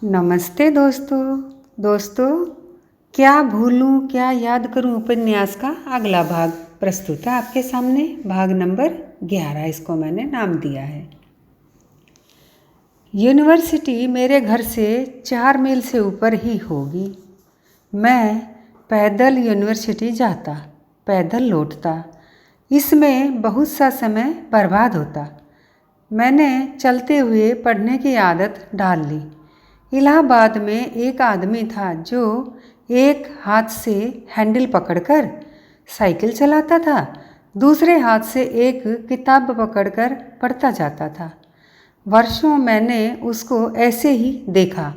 नमस्ते दोस्तों क्या भूलूं क्या याद करूं उपन्यास का अगला भाग प्रस्तुत है आपके सामने। भाग नंबर 11 इसको मैंने नाम दिया है। यूनिवर्सिटी मेरे घर से 4 मील से ऊपर ही होगी। मैं पैदल यूनिवर्सिटी जाता, पैदल लौटता। इसमें बहुत सा समय बर्बाद होता। मैंने चलते हुए पढ़ने की आदत डाल ली। इलाहाबाद में एक आदमी था जो एक हाथ से हैंडल पकड़कर साइकिल चलाता था, दूसरे हाथ से एक किताब पकड़कर पढ़ता जाता था। वर्षों मैंने उसको ऐसे ही देखा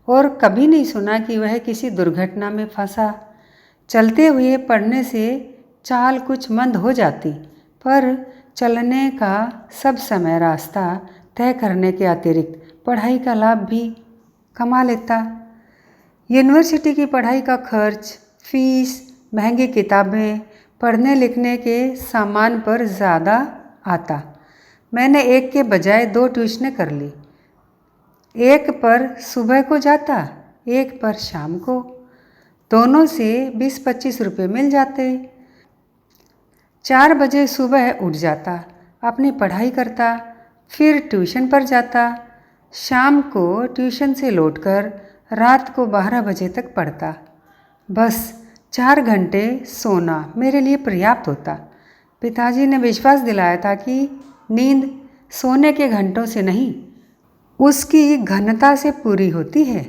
और कभी नहीं सुना कि वह किसी दुर्घटना में फंसा। चलते हुए पढ़ने से चाल कुछ मंद हो जाती, पर चलने का सब समय रास्ता तय करने के अतिरिक्त पढ़ाई का लाभ भी कमा लेता। यूनिवर्सिटी की पढ़ाई का खर्च, फीस, महंगी किताबें, पढ़ने लिखने के सामान पर ज़्यादा आता। मैंने एक के बजाय 2 ट्यूशनें कर ली। एक पर सुबह को जाता, एक पर शाम को। दोनों से 20-25 रुपये मिल जाते। 4 बजे सुबह उठ जाता, अपनी पढ़ाई करता, फिर ट्यूशन पर जाता। शाम को ट्यूशन से लौटकर रात को 12 बजे तक पढ़ता। बस 4 घंटे सोना मेरे लिए पर्याप्त होता। पिताजी ने विश्वास दिलाया था कि नींद सोने के घंटों से नहीं, उसकी घनता से पूरी होती है।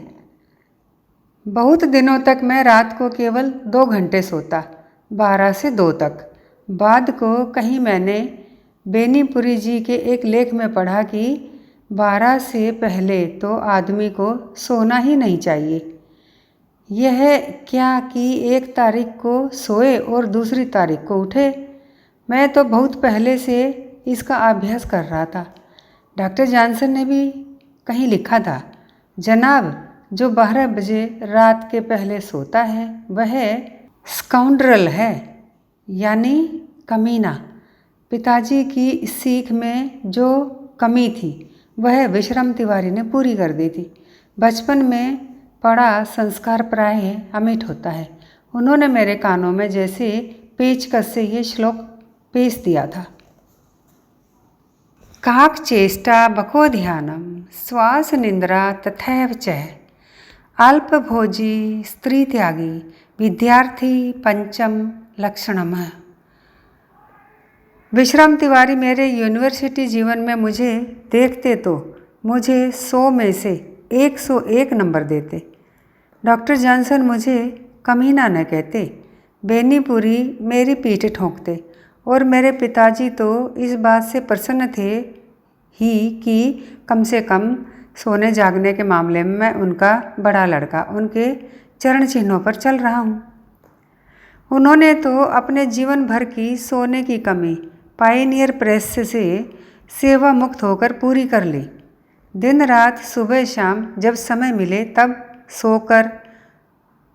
बहुत दिनों तक मैं रात को केवल 2 घंटे सोता, 12 से 2 तक। बाद को कहीं मैंने बेनीपुरी जी के एक लेख में पढ़ा कि 12 से पहले तो आदमी को सोना ही नहीं चाहिए। यह क्या कि एक तारीख को सोए और दूसरी तारीख को उठे। मैं तो बहुत पहले से इसका अभ्यास कर रहा था। डॉक्टर जॉनसन ने भी कहीं लिखा था, जनाब जो 12 बजे रात के पहले सोता है वह स्काउंड्रल है, यानी कमीना। पिताजी की सीख में जो कमी थी वह विश्राम तिवारी ने पूरी कर दी थी। बचपन में पढ़ा संस्कार प्राय अमिट होता है। उन्होंने मेरे कानों में जैसे पेचकस से ये श्लोक पेश दिया था। काक चेष्टा बको ध्यानम श्वास निंद्रा तथैव च अल्पभोजी स्त्री त्यागी विद्यार्थी पंचम लक्षणम। विश्राम तिवारी मेरे यूनिवर्सिटी जीवन में मुझे देखते तो मुझे 100 में से 101 नंबर देते। डॉक्टर जॉनसन मुझे कमीना न कहते, बेनीपुरी मेरी पीठ ठोंकते और मेरे पिताजी तो इस बात से प्रसन्न थे ही कि कम से कम सोने जागने के मामले में मैं उनका बड़ा लड़का, उनके चरण चिन्हों पर चल रहा हूँ। उन्होंने तो अपने जीवन भर की सोने की कमी पायनियर प्रेस से सेवा मुक्त होकर पूरी कर ली। दिन रात सुबह शाम जब समय मिले तब सोकर,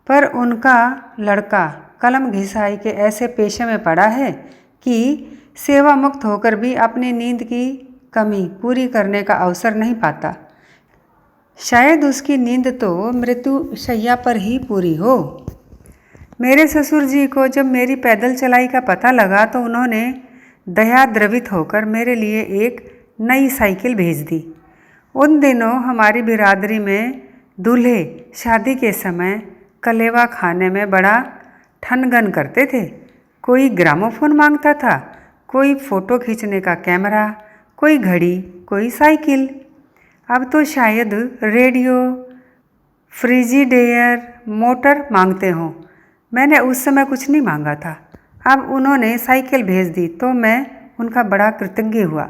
पर उनका लड़का कलम घिसाई के ऐसे पेशे में पड़ा है कि सेवा मुक्त होकर भी अपनी नींद की कमी पूरी करने का अवसर नहीं पाता। शायद उसकी नींद तो मृत्यु शैया पर ही पूरी हो। मेरे ससुर जी को जब मेरी पैदल चलाई का पता लगा तो उन्होंने दया द्रवित होकर मेरे लिए एक नई साइकिल भेज दी। उन दिनों हमारी बिरादरी में दूल्हे शादी के समय कलेवा खाने में बड़ा ठनगन करते थे। कोई ग्रामोफोन मांगता था, कोई फ़ोटो खींचने का कैमरा, कोई घड़ी, कोई साइकिल। अब तो शायद रेडियो, फ्रिजिडेयर, मोटर मांगते हों। मैंने उस समय कुछ नहीं मांगा था। अब उन्होंने साइकिल भेज दी तो मैं उनका बड़ा कृतज्ञ हुआ।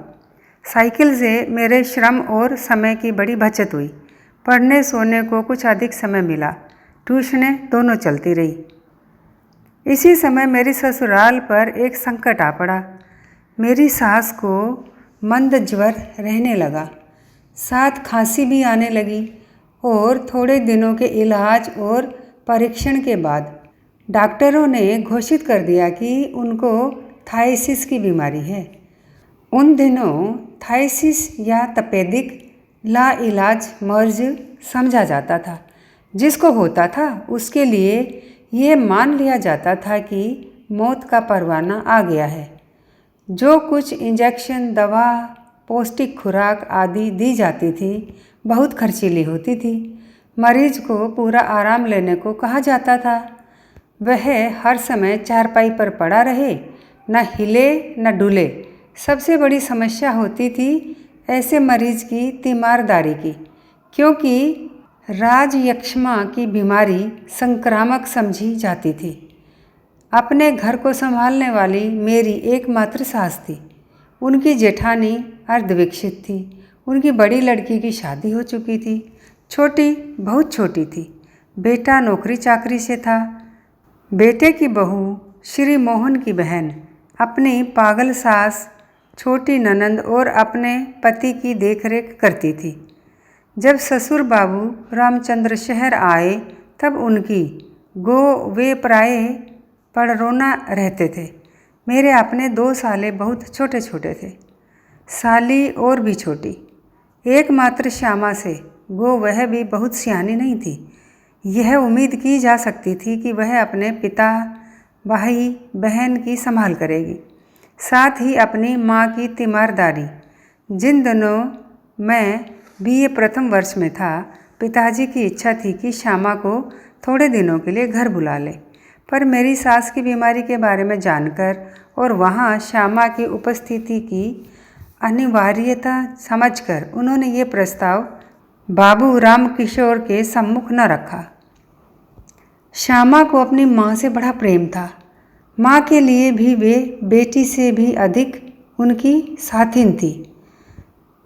साइकिल से मेरे श्रम और समय की बड़ी बचत हुई। पढ़ने सोने को कुछ अधिक समय मिला। ट्यूशनें दोनों चलती रही। इसी समय मेरी ससुराल पर एक संकट आ पड़ा। मेरी सास को मंद ज्वर रहने लगा, साथ खांसी भी आने लगी और थोड़े दिनों के इलाज और परीक्षण के बाद डॉक्टरों ने घोषित कर दिया कि उनको थायसिस की बीमारी है। उन दिनों थायसिस या तपेदिक लाइलाज मर्ज समझा जाता था। जिसको होता था उसके लिए ये मान लिया जाता था कि मौत का परवाना आ गया है। जो कुछ इंजेक्शन, दवा, पौष्टिक खुराक आदि दी जाती थी बहुत खर्चीली होती थी। मरीज को पूरा आराम लेने को कहा जाता था। वह हर समय चारपाई पर पड़ा रहे, न हिले न डुले। सबसे बड़ी समस्या होती थी ऐसे मरीज की तीमारदारी की, क्योंकि राजयक्ष्मा की बीमारी संक्रामक समझी जाती थी। अपने घर को संभालने वाली मेरी एकमात्र सास थी। उनकी जेठानी अर्धविकसित थी। उनकी बड़ी लड़की की शादी हो चुकी थी, छोटी बहुत छोटी थी। बेटा नौकरी चाकरी से था। बेटे की बहू श्री मोहन की बहन अपनी पागल सास, छोटी ननंद और अपने पति की देखरेख करती थी। जब ससुर बाबू रामचंद्र शहर आए तब उनकी वे प्राय पड़रोना रहते थे। मेरे अपने 2 साले बहुत छोटे छोटे थे, साली और भी छोटी। एकमात्र श्यामा से वह भी बहुत सियानी नहीं थी। यह उम्मीद की जा सकती थी कि वह अपने पिता, भाई बहन की संभाल करेगी, साथ ही अपनी माँ की तीमारदारी। जिन दिनों मैं BA प्रथम वर्ष में था, पिताजी की इच्छा थी कि श्यामा को थोड़े दिनों के लिए घर बुला ले, पर मेरी सास की बीमारी के बारे में जानकर और वहाँ श्यामा की उपस्थिति की अनिवार्यता समझकर उन्होंने ये प्रस्ताव बाबू रामकिशोर के सम्मुख न रखा। श्यामा को अपनी माँ से बड़ा प्रेम था। माँ के लिए भी वे बेटी से भी अधिक उनकी साथिन थी।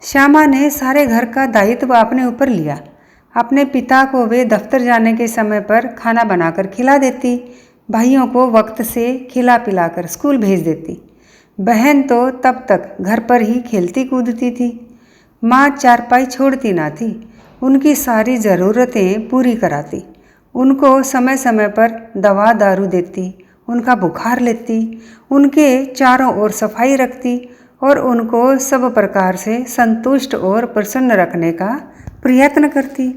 श्यामा ने सारे घर का दायित्व अपने ऊपर लिया। अपने पिता को वे दफ्तर जाने के समय पर खाना बनाकर खिला देती, भाइयों को वक्त से खिला पिलाकर स्कूल भेज देती। बहन तो तब तक घर पर ही खेलती कूदती थी। माँ चारपाई छोड़ती ना थी, उनकी सारी ज़रूरतें पूरी कराती, उनको समय समय पर दवा दारू देती, उनका बुखार लेती, उनके चारों ओर सफाई रखती और उनको सब प्रकार से संतुष्ट और प्रसन्न रखने का प्रयत्न करती।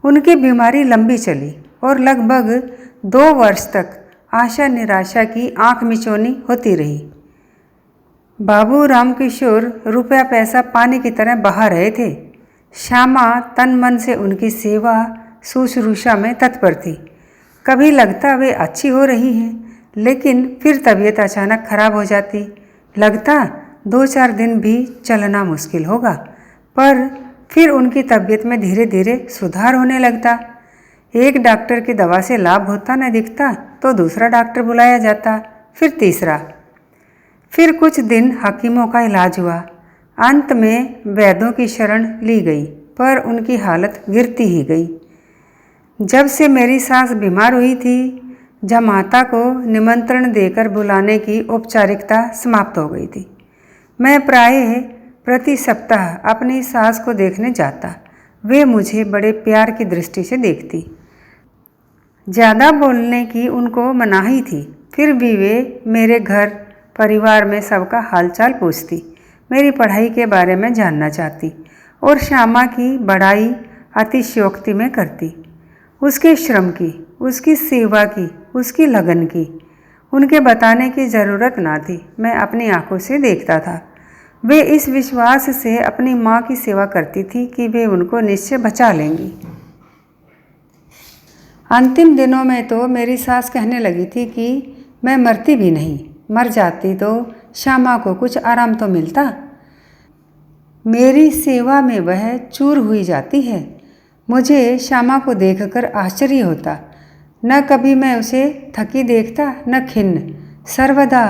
उनकी बीमारी लंबी चली और लगभग 2 वर्ष तक आशा निराशा की आंख मिचौनी होती रही। बाबू रामकिशोर रुपया पैसा पानी की तरह बहा रहे थे। श्यामा तन मन से उनकी सेवा शुश्रूषा में तत्पर थी। कभी लगता वे अच्छी हो रही हैं, लेकिन फिर तबीयत अचानक खराब हो जाती। लगता 2-4 दिन भी चलना मुश्किल होगा, पर फिर उनकी तबीयत में धीरे धीरे सुधार होने लगता। एक डॉक्टर की दवा से लाभ होता न दिखता तो दूसरा डॉक्टर बुलाया जाता, फिर तीसरा। फिर कुछ दिन हकीमों का इलाज हुआ। अंत में वैद्यों की शरण ली गई, पर उनकी हालत गिरती ही गई। जब से मेरी सास बीमार हुई थी, जमाता को निमंत्रण देकर बुलाने की औपचारिकता समाप्त हो गई थी। मैं प्रायः प्रति सप्ताह अपनी सास को देखने जाता। वे मुझे बड़े प्यार की दृष्टि से देखती। ज़्यादा बोलने की उनको मनाही थी, फिर भी वे मेरे घर परिवार में सबका हालचाल पूछती, मेरी पढ़ाई के बारे में जानना चाहती और श्यामा की बड़ाई अतिशयोक्ति में करती, उसके श्रम की, उसकी सेवा की, उसकी लगन की। उनके बताने की ज़रूरत ना थी, मैं अपनी आंखों से देखता था। वे इस विश्वास से अपनी माँ की सेवा करती थी कि वे उनको निश्चय बचा लेंगी। अंतिम दिनों में तो मेरी सास कहने लगी थी कि मैं मरती भी नहीं, मर जाती तो श्यामा को कुछ आराम तो मिलता। मेरी सेवा में वह चूर हुई जाती है। मुझे श्यामा को देखकर आश्चर्य होता। न कभी मैं उसे थकी देखता, न खिन्न, सर्वदा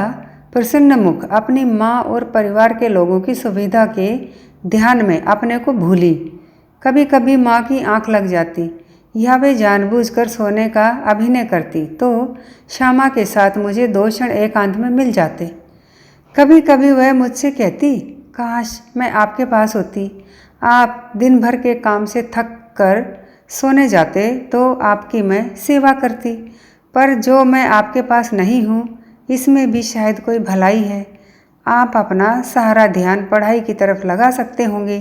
प्रसन्न मुख, अपनी माँ और परिवार के लोगों की सुविधा के ध्यान में अपने को भूली। कभी कभी माँ की आंख लग जाती या वे जानबूझकर सोने का अभिनय करती तो श्यामा के साथ मुझे 2 क्षण एकांत में मिल जाते। कभी कभी वह मुझसे कहती, काश मैं आपके पास होती, आप दिन भर के काम से थक कर सोने जाते तो आपकी मैं सेवा करती, पर जो मैं आपके पास नहीं हूँ इसमें भी शायद कोई भलाई है। आप अपना सारा ध्यान पढ़ाई की तरफ लगा सकते होंगे।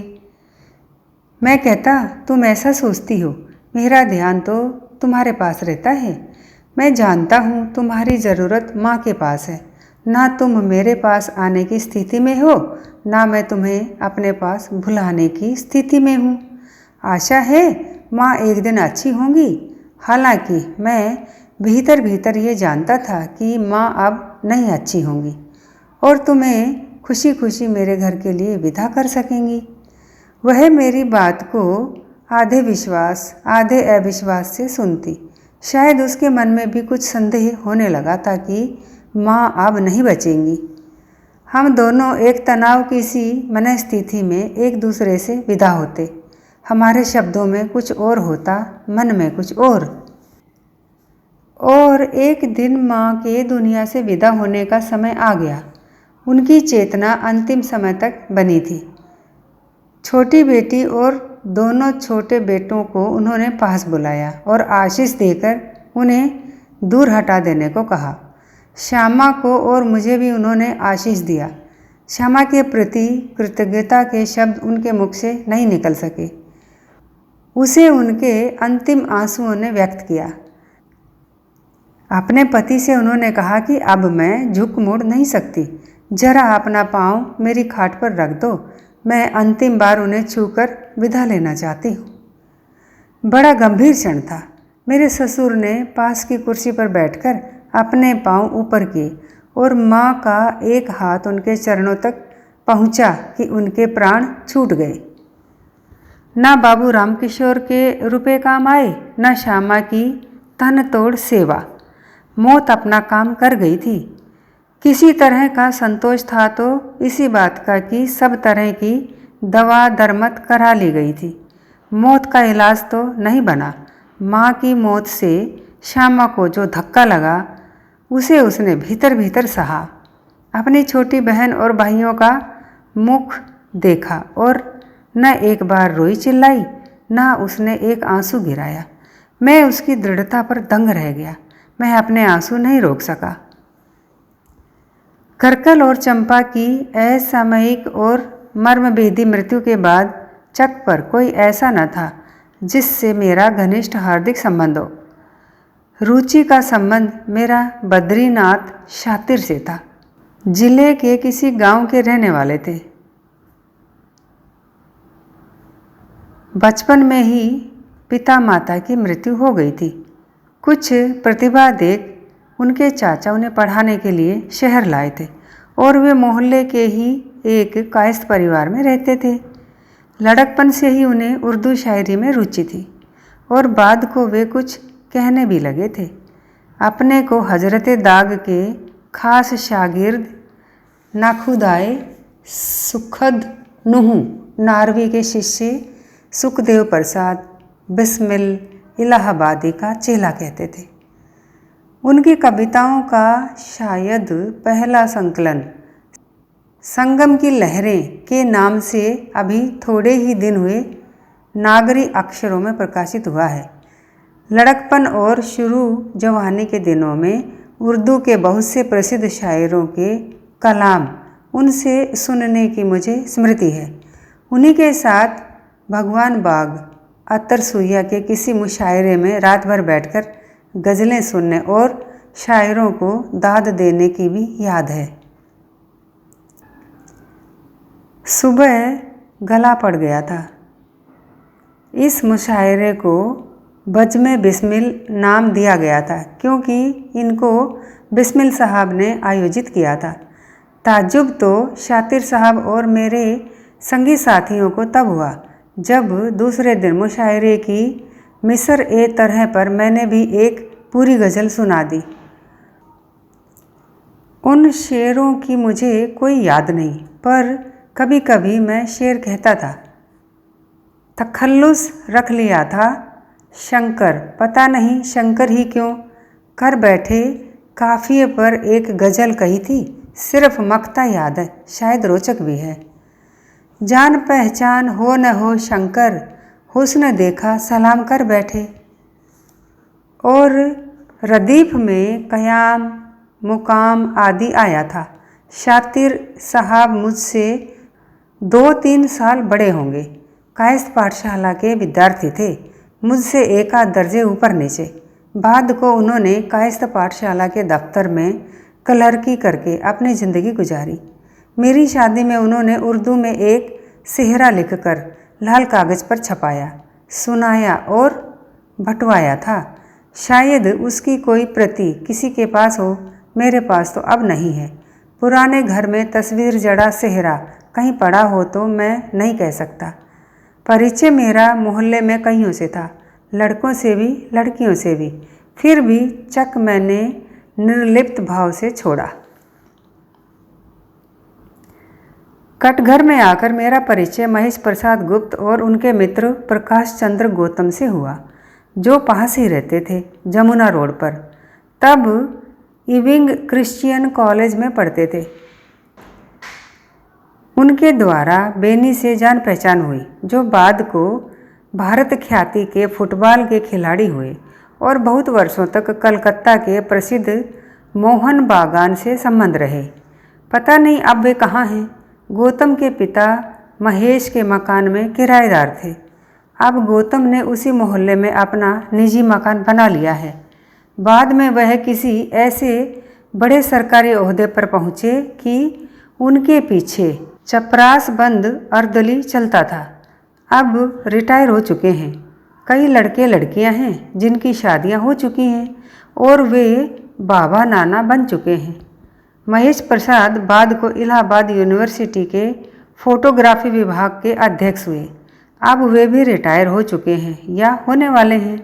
मैं कहता, तुम ऐसा सोचती हो, मेरा ध्यान तो तुम्हारे पास रहता है। मैं जानता हूँ तुम्हारी ज़रूरत माँ के पास है। ना तुम मेरे पास आने की स्थिति में हो, ना मैं तुम्हें अपने पास बुलाने की स्थिति में हूँ। आशा है माँ एक दिन अच्छी होंगी। हालांकि मैं भीतर भीतर ये जानता था कि माँ अब नहीं अच्छी होंगी और तुम्हें खुशी खुशी मेरे घर के लिए विदा कर सकेंगी। वह मेरी बात को आधे विश्वास आधे अविश्वास से सुनती। शायद उसके मन में भी कुछ संदेह होने लगा था कि माँ अब नहीं बचेंगी। हम दोनों एक तनाव की सी मनस्थिति में एक दूसरे से विदा होते। हमारे शब्दों में कुछ और होता, मन में कुछ और एक दिन माँ के दुनिया से विदा होने का समय आ गया। उनकी चेतना अंतिम समय तक बनी थी। छोटी बेटी और दोनों छोटे बेटों को उन्होंने पास बुलाया और आशीष देकर उन्हें दूर हटा देने को कहा। श्यामा को और मुझे भी उन्होंने आशीष दिया। श्यामा के प्रति कृतज्ञता के शब्द उनके मुख से नहीं निकल सके। उसे उनके अंतिम आंसुओं ने व्यक्त किया। अपने पति से उन्होंने कहा कि अब मैं झुक मुड़ नहीं सकती, जरा अपना पाँव मेरी खाट पर रख दो, मैं अंतिम बार उन्हें छूकर विदा लेना चाहती हूँ। बड़ा गंभीर क्षण था। मेरे ससुर ने पास की कुर्सी पर बैठकर अपने पाँव ऊपर किए और माँ का एक हाथ उनके चरणों तक पहुँचा कि उनके प्राण छूट गए। ना बाबू रामकिशोर के रुपए काम आए, न श्यामा की तन तोड़ सेवा। मौत अपना काम कर गई थी। किसी तरह का संतोष था तो इसी बात का कि सब तरह की दवा दरमत करा ली गई थी। मौत का इलाज तो नहीं बना। माँ की मौत से श्यामा को जो धक्का लगा उसे उसने भीतर भीतर सहा। अपनी छोटी बहन और भाइयों का मुख देखा और न एक बार रोई चिल्लाई, न उसने एक आंसू गिराया। मैं उसकी दृढ़ता पर दंग रह गया। मैं अपने आंसू नहीं रोक सका। करकल और चंपा की असामयिक और मर्मभेदी मृत्यु के बाद चक पर कोई ऐसा न था जिससे मेरा घनिष्ठ हार्दिक संबंध हो। रुचि का संबंध मेरा बद्रीनाथ शातिर से था। जिले के किसी गांव के रहने वाले थे। बचपन में ही पिता माता की मृत्यु हो गई थी। कुछ प्रतिभा देख उनके चाचा उन्हें पढ़ाने के लिए शहर लाए थे और वे मोहल्ले के ही एक कायस्थ परिवार में रहते थे। लड़कपन से ही उन्हें उर्दू शायरी में रुचि थी और बाद को वे कुछ कहने भी लगे थे। अपने को हजरत दाग के खास शागिर्द नाखुदाए सुखद नुहू नारवी के शिष्य सुखदेव प्रसाद बिस्मिल इलाहाबादी का चेला कहते थे। उनकी कविताओं का शायद पहला संकलन संगम की लहरें के नाम से अभी थोड़े ही दिन हुए नागरी अक्षरों में प्रकाशित हुआ है। लड़कपन और शुरू जवानी के दिनों में उर्दू के बहुत से प्रसिद्ध शायरों के कलाम उनसे सुनने की मुझे स्मृति है। उन्हीं के साथ भगवान बाग अतर सुइया के किसी मुशायरे में रात भर बैठकर गज़लें सुनने और शायरों को दाद देने की भी याद है। सुबह गला पड़ गया था। इस मुशायरे को बजमे बिस्मिल नाम दिया गया था क्योंकि इनको बिस्मिल साहब ने आयोजित किया था। ताज्जुब तो शातिर साहब और मेरे संगी साथियों को तब हुआ जब दूसरे दिन मुशायरे की मिसर ए तरह पर मैंने भी एक पूरी गज़ल सुना दी। उन शेरों की मुझे कोई याद नहीं, पर कभी कभी मैं शेर कहता था। तखल्लुस रख लिया था शंकर, पता नहीं शंकर ही क्यों कर बैठे काफिए पर एक गज़ल कही थी। सिर्फ मक्ता याद है, शायद रोचक भी है। जान पहचान हो न हो शंकर, हुस्न देखा सलाम कर बैठे। और रदीफ में कयाम मुकाम आदि आया था। शातिर साहब मुझसे 2-3 साल बड़े होंगे। कायस्थ पाठशाला के विद्यार्थी थे, मुझसे एक आध दर्जे ऊपर नीचे। बाद को उन्होंने कायस्थ पाठशाला के दफ्तर में क्लर्की करके अपनी ज़िंदगी गुजारी। मेरी शादी में उन्होंने उर्दू में एक सेहरा लिखकर लाल कागज़ पर छपाया, सुनाया और बंटवाया था। शायद उसकी कोई प्रति किसी के पास हो, मेरे पास तो अब नहीं है। पुराने घर में तस्वीर जड़ा सेहरा कहीं पड़ा हो तो मैं नहीं कह सकता। परिचय मेरा मोहल्ले में कईयों से था, लड़कों से भी लड़कियों से भी। फिर भी चक मैंने निर्लिप्त भाव से छोड़ा। कटघर में आकर मेरा परिचय महेश प्रसाद गुप्त और उनके मित्र प्रकाश चंद्र गौतम से हुआ, जो पास ही रहते थे, जमुना रोड पर। तब इविंग क्रिश्चियन कॉलेज में पढ़ते थे। उनके द्वारा बेनी से जान पहचान हुई, जो बाद को भारत ख्याति के फुटबॉल के खिलाड़ी हुए और बहुत वर्षों तक कलकत्ता के प्रसिद्ध मोहन बागान से संबंध रहे। पता नहीं अब वे कहाँ हैं। गौतम के पिता महेश के मकान में किराएदार थे। अब गौतम ने उसी मोहल्ले में अपना निजी मकान बना लिया है। बाद में वह किसी ऐसे बड़े सरकारी ओहदे पर पहुँचे कि उनके पीछे चपरास बंद अर्दली चलता था। अब रिटायर हो चुके हैं। कई लड़के लड़कियां हैं जिनकी शादियां हो चुकी हैं और वे बाबा नाना बन चुके हैं। महेश प्रसाद बाद को इलाहाबाद यूनिवर्सिटी के फोटोग्राफी विभाग के अध्यक्ष हुए। अब वे भी रिटायर हो चुके हैं या होने वाले हैं।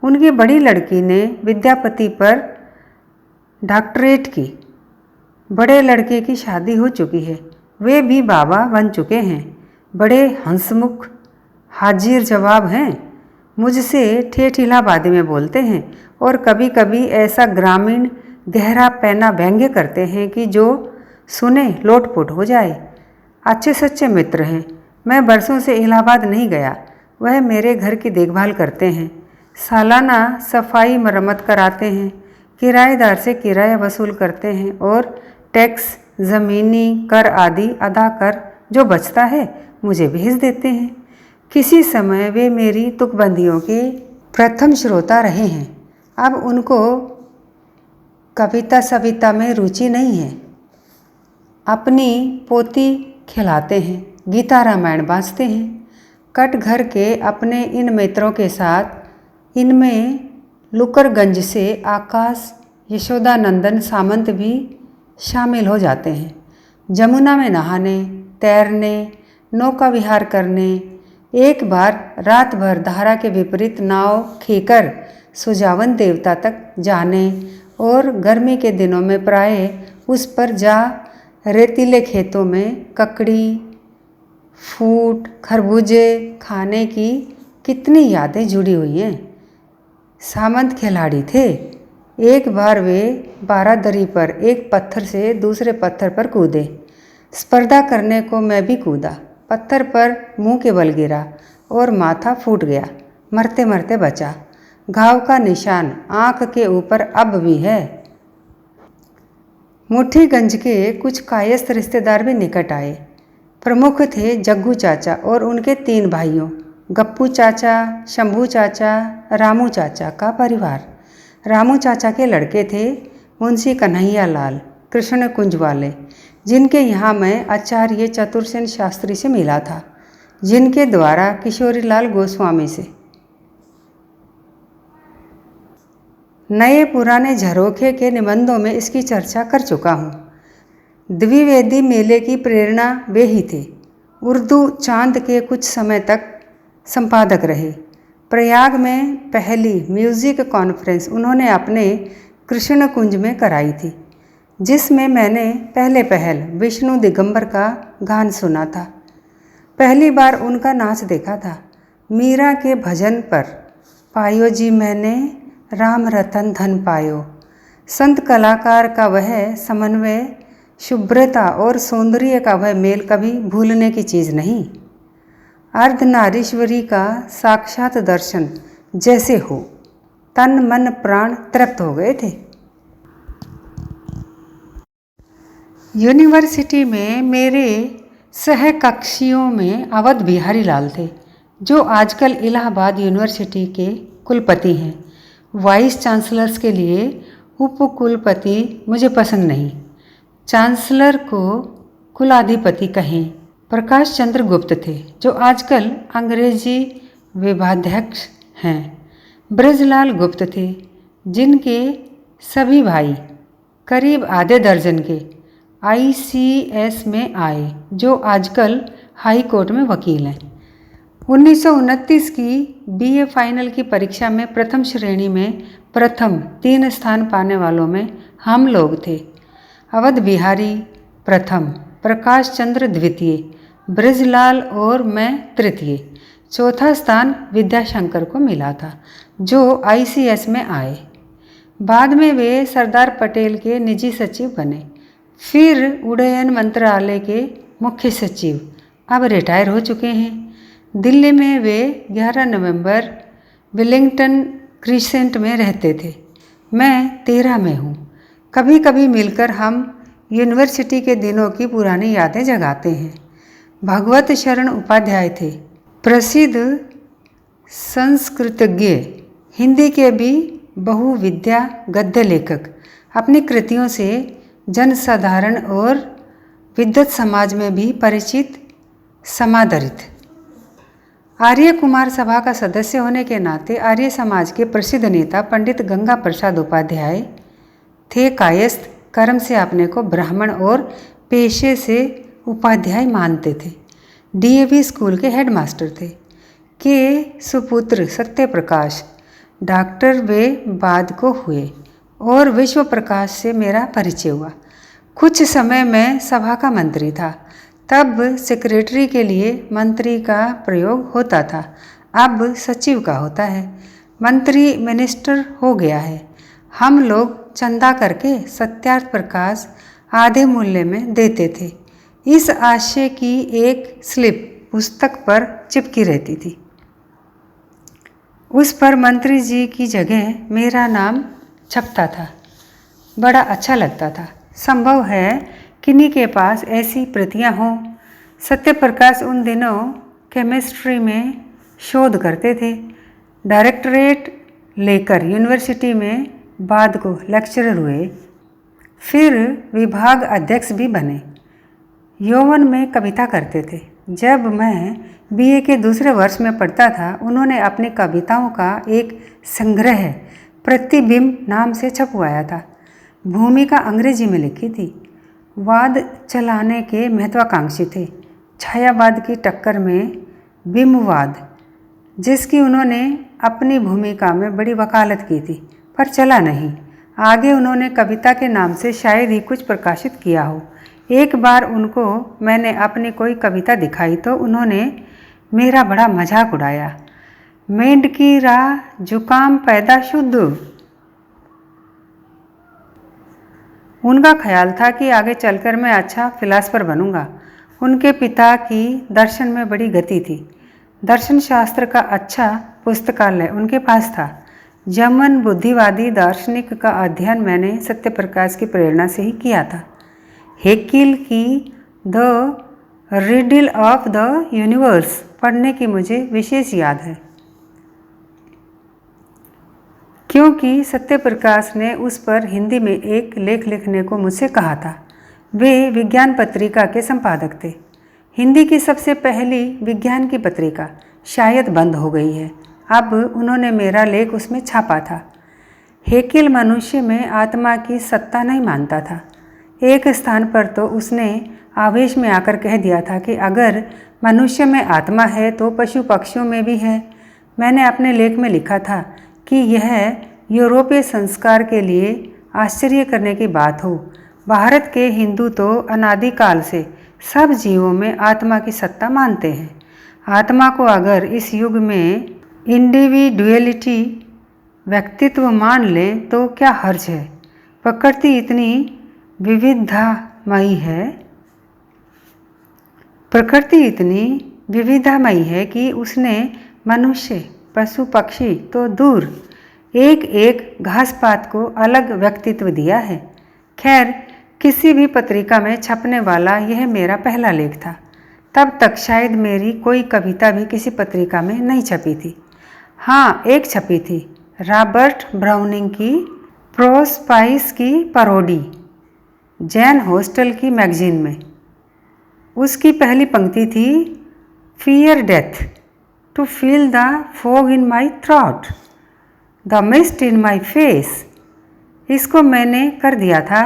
उनकी बड़ी लड़की ने विद्यापति पर डॉक्टरेट की। बड़े लड़के की शादी हो चुकी है, वे भी बाबा बन चुके हैं। बड़े हंसमुख हाजिर जवाब हैं। मुझसे ठेठ इलाहाबादी में बोलते हैं और कभी कभी ऐसा ग्रामीण गहरा पैना व्यंग्य करते हैं कि जो सुने लोटपोट हो जाए। अच्छे सच्चे मित्र हैं। मैं बरसों से इलाहाबाद नहीं गया। वह मेरे घर की देखभाल करते हैं, सालाना सफाई मरम्मत कराते हैं, किराएदार से किराया वसूल करते हैं और टैक्स, ज़मीनी कर आदि अदा कर जो बचता है मुझे भेज देते हैं। किसी समय वे मेरी तुकबंदियों के प्रथम श्रोता रहे हैं। अब उनको कविता सविता में रुचि नहीं है। अपनी पोती खिलाते हैं, गीता रामायण बाँचते हैं। कटघर के अपने इन मित्रों के साथ इनमें लुकरगंज से आकाश यशोदानंदन सामंत भी शामिल हो जाते हैं। जमुना में नहाने, तैरने, नौका विहार करने, एक बार रात भर धारा के विपरीत नाव खेकर सुजावन देवता तक जाने और गर्मी के दिनों में प्राय उस पर जा रेतीले खेतों में ककड़ी, फूट, खरबूजे खाने की कितनी यादें जुड़ी हुई हैं। सामंत खिलाड़ी थे। एक बार वे बारादरी पर एक पत्थर से दूसरे पत्थर पर कूदे। स्पर्धा करने को मैं भी कूदा। पत्थर पर मुंह के बल गिरा और माथा फूट गया। मरते मरते बचा। घाव का निशान आँख के ऊपर अब भी है। मुठीगंज के कुछ कायस्थ रिश्तेदार भी निकट आए। प्रमुख थे जग्गू चाचा और उनके 3 भाइयों, गप्पू चाचा, शंभू चाचा, रामू चाचा का परिवार। रामू चाचा के लड़के थे मुंशी कन्हैया लाल कृष्ण कुंज वाले, जिनके यहाँ मैं आचार्य चतुरसेन शास्त्री से मिला था, जिनके द्वारा किशोरीलाल गोस्वामी से। नए पुराने झरोखे के निबंधों में इसकी चर्चा कर चुका हूँ। द्विवेदी मेले की प्रेरणा वे ही थे। उर्दू चांद के कुछ समय तक संपादक रहे। प्रयाग में पहली म्यूज़िक कॉन्फ्रेंस उन्होंने अपने कृष्ण कुंज में कराई थी, जिसमें मैंने पहल विष्णु दिगंबर का गान सुना था। पहली बार उनका नाच देखा था। मीरा के भजन पर पायो जी मैंने राम रतन धन पायो। संत कलाकार का वह समन्वय, शुभ्रता और सौंदर्य का वह मेल कभी भूलने की चीज़ नहीं। अर्धनारीश्वरी का साक्षात दर्शन जैसे हो। तन मन प्राण तृप्त हो गए थे। यूनिवर्सिटी में मेरे सहकक्षियों में अवध बिहारी लाल थे। जो आजकल इलाहाबाद यूनिवर्सिटी के कुलपति हैं। वाइस चांसलर्स के लिए उपकुलपति मुझे पसंद नहीं। चांसलर को कुलाधिपति कहें। प्रकाश चंद्र गुप्त थे, जो आजकल अंग्रेजी विभागाध्यक्ष हैं। ब्रजलाल गुप्त थे, जिनके सभी भाई करीब आधे दर्जन के ICS में आए, जो आजकल हाई कोर्ट में वकील हैं। 1929 की BA फाइनल की परीक्षा में प्रथम श्रेणी में प्रथम 3 स्थान पाने वालों में हम लोग थे। अवध बिहारी प्रथम, प्रकाश चंद्र द्वितीय, ब्रजलाल और मैं तृतीय। चौथा स्थान विद्याशंकर को मिला था, जो ICS में आए। बाद में वे सरदार पटेल के निजी सचिव बने, फिर उड्डयन मंत्रालय के मुख्य सचिव, अब रिटायर हो चुके हैं। दिल्ली में वे 11 नवंबर विलिंगटन क्रिसेंट में रहते थे। मैं 13 में हूँ। कभी कभी मिलकर हम यूनिवर्सिटी के दिनों की पुरानी यादें जगाते हैं। भगवत शरण उपाध्याय थे, प्रसिद्ध संस्कृतज्ञ, हिंदी के भी बहुविद्या गद्य लेखक। अपनी कृतियों से जनसाधारण और विद्वत समाज में भी परिचित, समादरित। आर्य कुमार सभा का सदस्य होने के नाते आर्य समाज के प्रसिद्ध नेता पंडित गंगा प्रसाद उपाध्याय थे कायस्थ। कर्म से अपने को ब्राह्मण और पेशे से उपाध्याय मानते थे। DAV स्कूल के हेडमास्टर थे। के सुपुत्र सत्य प्रकाश डॉक्टर वे बाद को हुए और विश्व प्रकाश से मेरा परिचय हुआ। कुछ समय मैं सभा का मंत्री था। तब सेक्रेटरी के लिए मंत्री का प्रयोग होता था, अब सचिव का होता है। मंत्री मिनिस्टर हो गया है। हम लोग चंदा करके सत्यार्थ प्रकाश आधे मूल्य में देते थे। इस आशय की एक स्लिप पुस्तक पर चिपकी रहती थी। उस पर मंत्री जी की जगह मेरा नाम छपता था। बड़ा अच्छा लगता था। संभव है किन्हीं के पास ऐसी प्रतियां हों। सत्य प्रकाश उन दिनों केमिस्ट्री में शोध करते थे। डायरेक्टरेट लेकर यूनिवर्सिटी में बाद को लेक्चरर हुए, फिर विभाग अध्यक्ष भी बने। यौवन में कविता करते थे। जब मैं BA के दूसरे वर्ष में पढ़ता था, उन्होंने अपनी कविताओं का एक संग्रह प्रतिबिंब नाम से छपवाया था। भूमिका अंग्रेजी में लिखी थी। वाद चलाने के महत्वाकांक्षी थे। छायावाद की टक्कर में बिंबवाद, जिसकी उन्होंने अपनी भूमिका में बड़ी वकालत की थी, पर चला नहीं। आगे उन्होंने कविता के नाम से शायद ही कुछ प्रकाशित किया हो। एक बार उनको मैंने अपनी कोई कविता दिखाई तो उन्होंने मेरा बड़ा मजाक उड़ाया। मेंढ की राह जुकाम पैदा शुद्ध। उनका ख्याल था कि आगे चलकर मैं अच्छा फिलासफर बनूंगा। उनके पिता की दर्शन में बड़ी गति थी। दर्शन शास्त्र का अच्छा पुस्तकालय उनके पास था। जर्मन बुद्धिवादी दार्शनिक का अध्ययन मैंने सत्यप्रकाश की प्रेरणा से ही किया था। हेकिल की the riddle of the universe पढ़ने की मुझे विशेष याद है, क्योंकि सत्यप्रकाश ने उस पर हिंदी में एक लेख लिखने को मुझसे कहा था। वे विज्ञान पत्रिका के संपादक थे। हिंदी की सबसे पहली विज्ञान की पत्रिका शायद बंद हो गई है। अब उन्होंने मेरा लेख उसमें छापा था। हेकिल मनुष्य में आत्मा की सत्ता नहीं मानता था। एक स्थान पर तो उसने आवेश में आकर कह दिया था कि अगर मनुष्य में आत्मा है तो पशु पक्षियों में भी है। मैंने अपने लेख में लिखा था कि यह यूरोपीय संस्कार के लिए आश्चर्य करने की बात हो। भारत के हिंदू तो अनादिकाल से सब जीवों में आत्मा की सत्ता मानते हैं। आत्मा को अगर इस युग में इंडिविजुअलिटी व्यक्तित्व मान लें तो क्या हर्ज है। प्रकृति इतनी विविधामयी है कि उसने मनुष्य पशु पक्षी तो दूर एक एक घास पात को अलग व्यक्तित्व दिया है। खैर, किसी भी पत्रिका में छपने वाला यह मेरा पहला लेख था। तब तक शायद मेरी कोई कविता भी किसी पत्रिका में नहीं छपी थी। हाँ, एक छपी थी, रॉबर्ट ब्राउनिंग की प्रोस्पाइस की पैरोडी, जैन हॉस्टल की मैगजीन में। उसकी पहली पंक्ति थी, fear death to feel the fog in my throat, the mist in my face. इसको मैंने कर दिया था,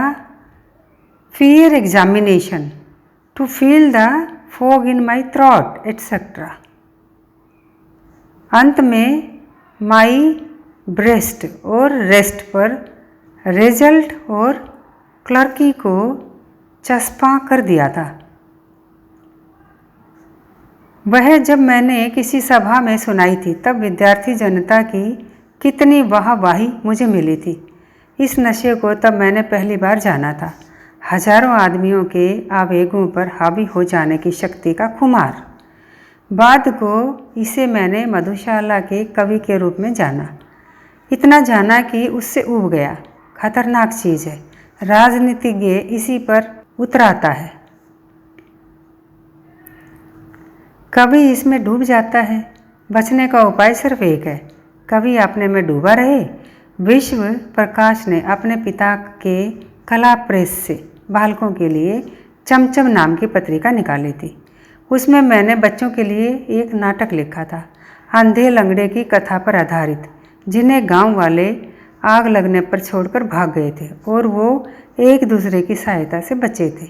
fear examination to feel the fog in my throat etcetera. अंत में माई ब्रेस्ट और रेस्ट पर रिजल्ट और क्लर्की को चस्पा कर दिया था। वह जब मैंने किसी सभा में सुनाई थी तब विद्यार्थी जनता की कितनी वाहवाही मुझे मिली थी। इस नशे को तब मैंने पहली बार जाना था, हजारों आदमियों के आवेगों पर हावी हो जाने की शक्ति का खुमार। बाद को इसे मैंने मधुशाला के कवि के रूप में जाना, इतना जाना कि उससे ऊब गया। खतरनाक चीज़ है, राजनीतिज्ञ इसी पर उतराता है, कवि इसमें डूब जाता है। बचने का उपाय सिर्फ एक है, कवि अपने में डूबा रहे। विश्व प्रकाश ने अपने पिता के कला प्रेस से बालकों के लिए चमचम नाम की पत्रिका निकाली थी। उसमें मैंने बच्चों के लिए एक नाटक लिखा था, अंधे लंगड़े की कथा पर आधारित, जिन्हें गांव वाले आग लगने पर छोड़कर भाग गए थे और वो एक दूसरे की सहायता से बचे थे।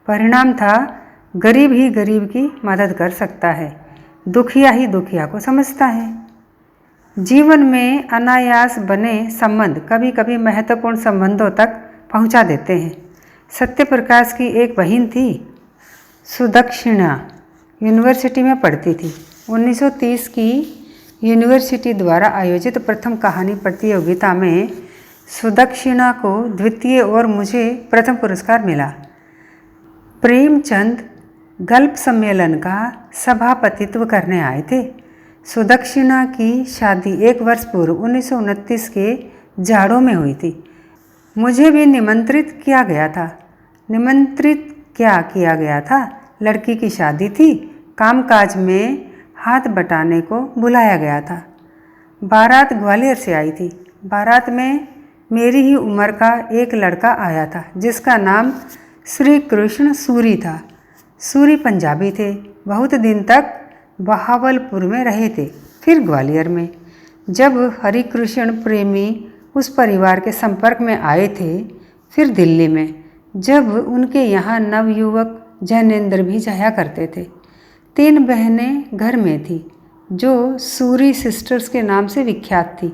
परिणाम था, गरीब ही गरीब की मदद कर सकता है, दुखिया ही दुखिया को समझता है। जीवन में अनायास बने संबंध कभी कभी महत्वपूर्ण संबंधों तक पहुंचा देते हैं। सत्यप्रकाश की एक बहन थी, सुदक्षिणा, यूनिवर्सिटी में पढ़ती थी। 1930 की यूनिवर्सिटी द्वारा आयोजित प्रथम कहानी प्रतियोगिता में सुदक्षिणा को द्वितीय और मुझे प्रथम पुरस्कार मिला। प्रेमचंद गल्प सम्मेलन का सभापतित्व करने आए थे। सुदक्षिणा की शादी 1 वर्ष पूर्व 1929 के जाड़ों में हुई थी। मुझे भी निमंत्रित किया गया था। निमंत्रित क्या किया गया था? लड़की की शादी थी, कामकाज में हाथ बटाने को बुलाया गया था। बारात ग्वालियर से आई थी। बारात में मेरी ही उम्र का एक लड़का आया था, जिसका नाम श्री कृष्ण सूरी था। सूरी पंजाबी थे। बहुत दिन तक बहावलपुर में रहे थे, फिर ग्वालियर में। जब हरिकृष्ण प्रेमी उस परिवार के संपर्क में आए थे, फिर दिल्ली में, जब उनके यहाँ नवयुवक जैनेन्द्र भी जाया करते थे। 3 बहनें घर में थी, जो सूरी सिस्टर्स के नाम से विख्यात थी।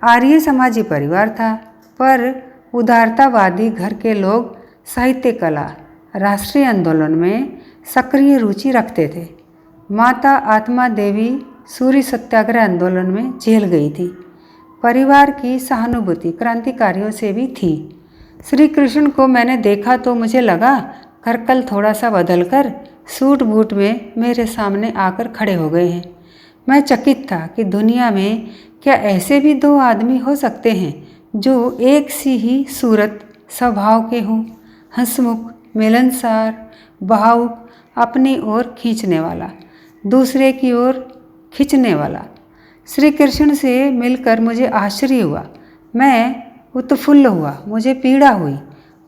आर्य समाजी परिवार था, पर उदारतावादी घर के लोग साहित्य कला, राष्ट्रीय आंदोलन में सक्रिय रुचि रखते थे। माता आत्मा देवी सूरी सत्याग्रह आंदोलन में जेल गई थी। परिवार की सहानुभूति क्रांतिकारियों से भी थी। श्री कृष्ण को मैंने देखा तो मुझे लगा करकल थोड़ा सा बदलकर सूट बूट में मेरे सामने आकर खड़े हो गए हैं। मैं चकित था कि दुनिया में क्या ऐसे भी 2 आदमी हो सकते हैं जो एक सी ही सूरत स्वभाव के हों, हंसमुख, मिलनसार, भावुक, अपनी ओर खींचने वाला, दूसरे की ओर खींचने वाला। श्री कृष्ण से मिलकर मुझे आश्चर्य हुआ, मैं उत्फुल्ल हुआ, मुझे पीड़ा हुई।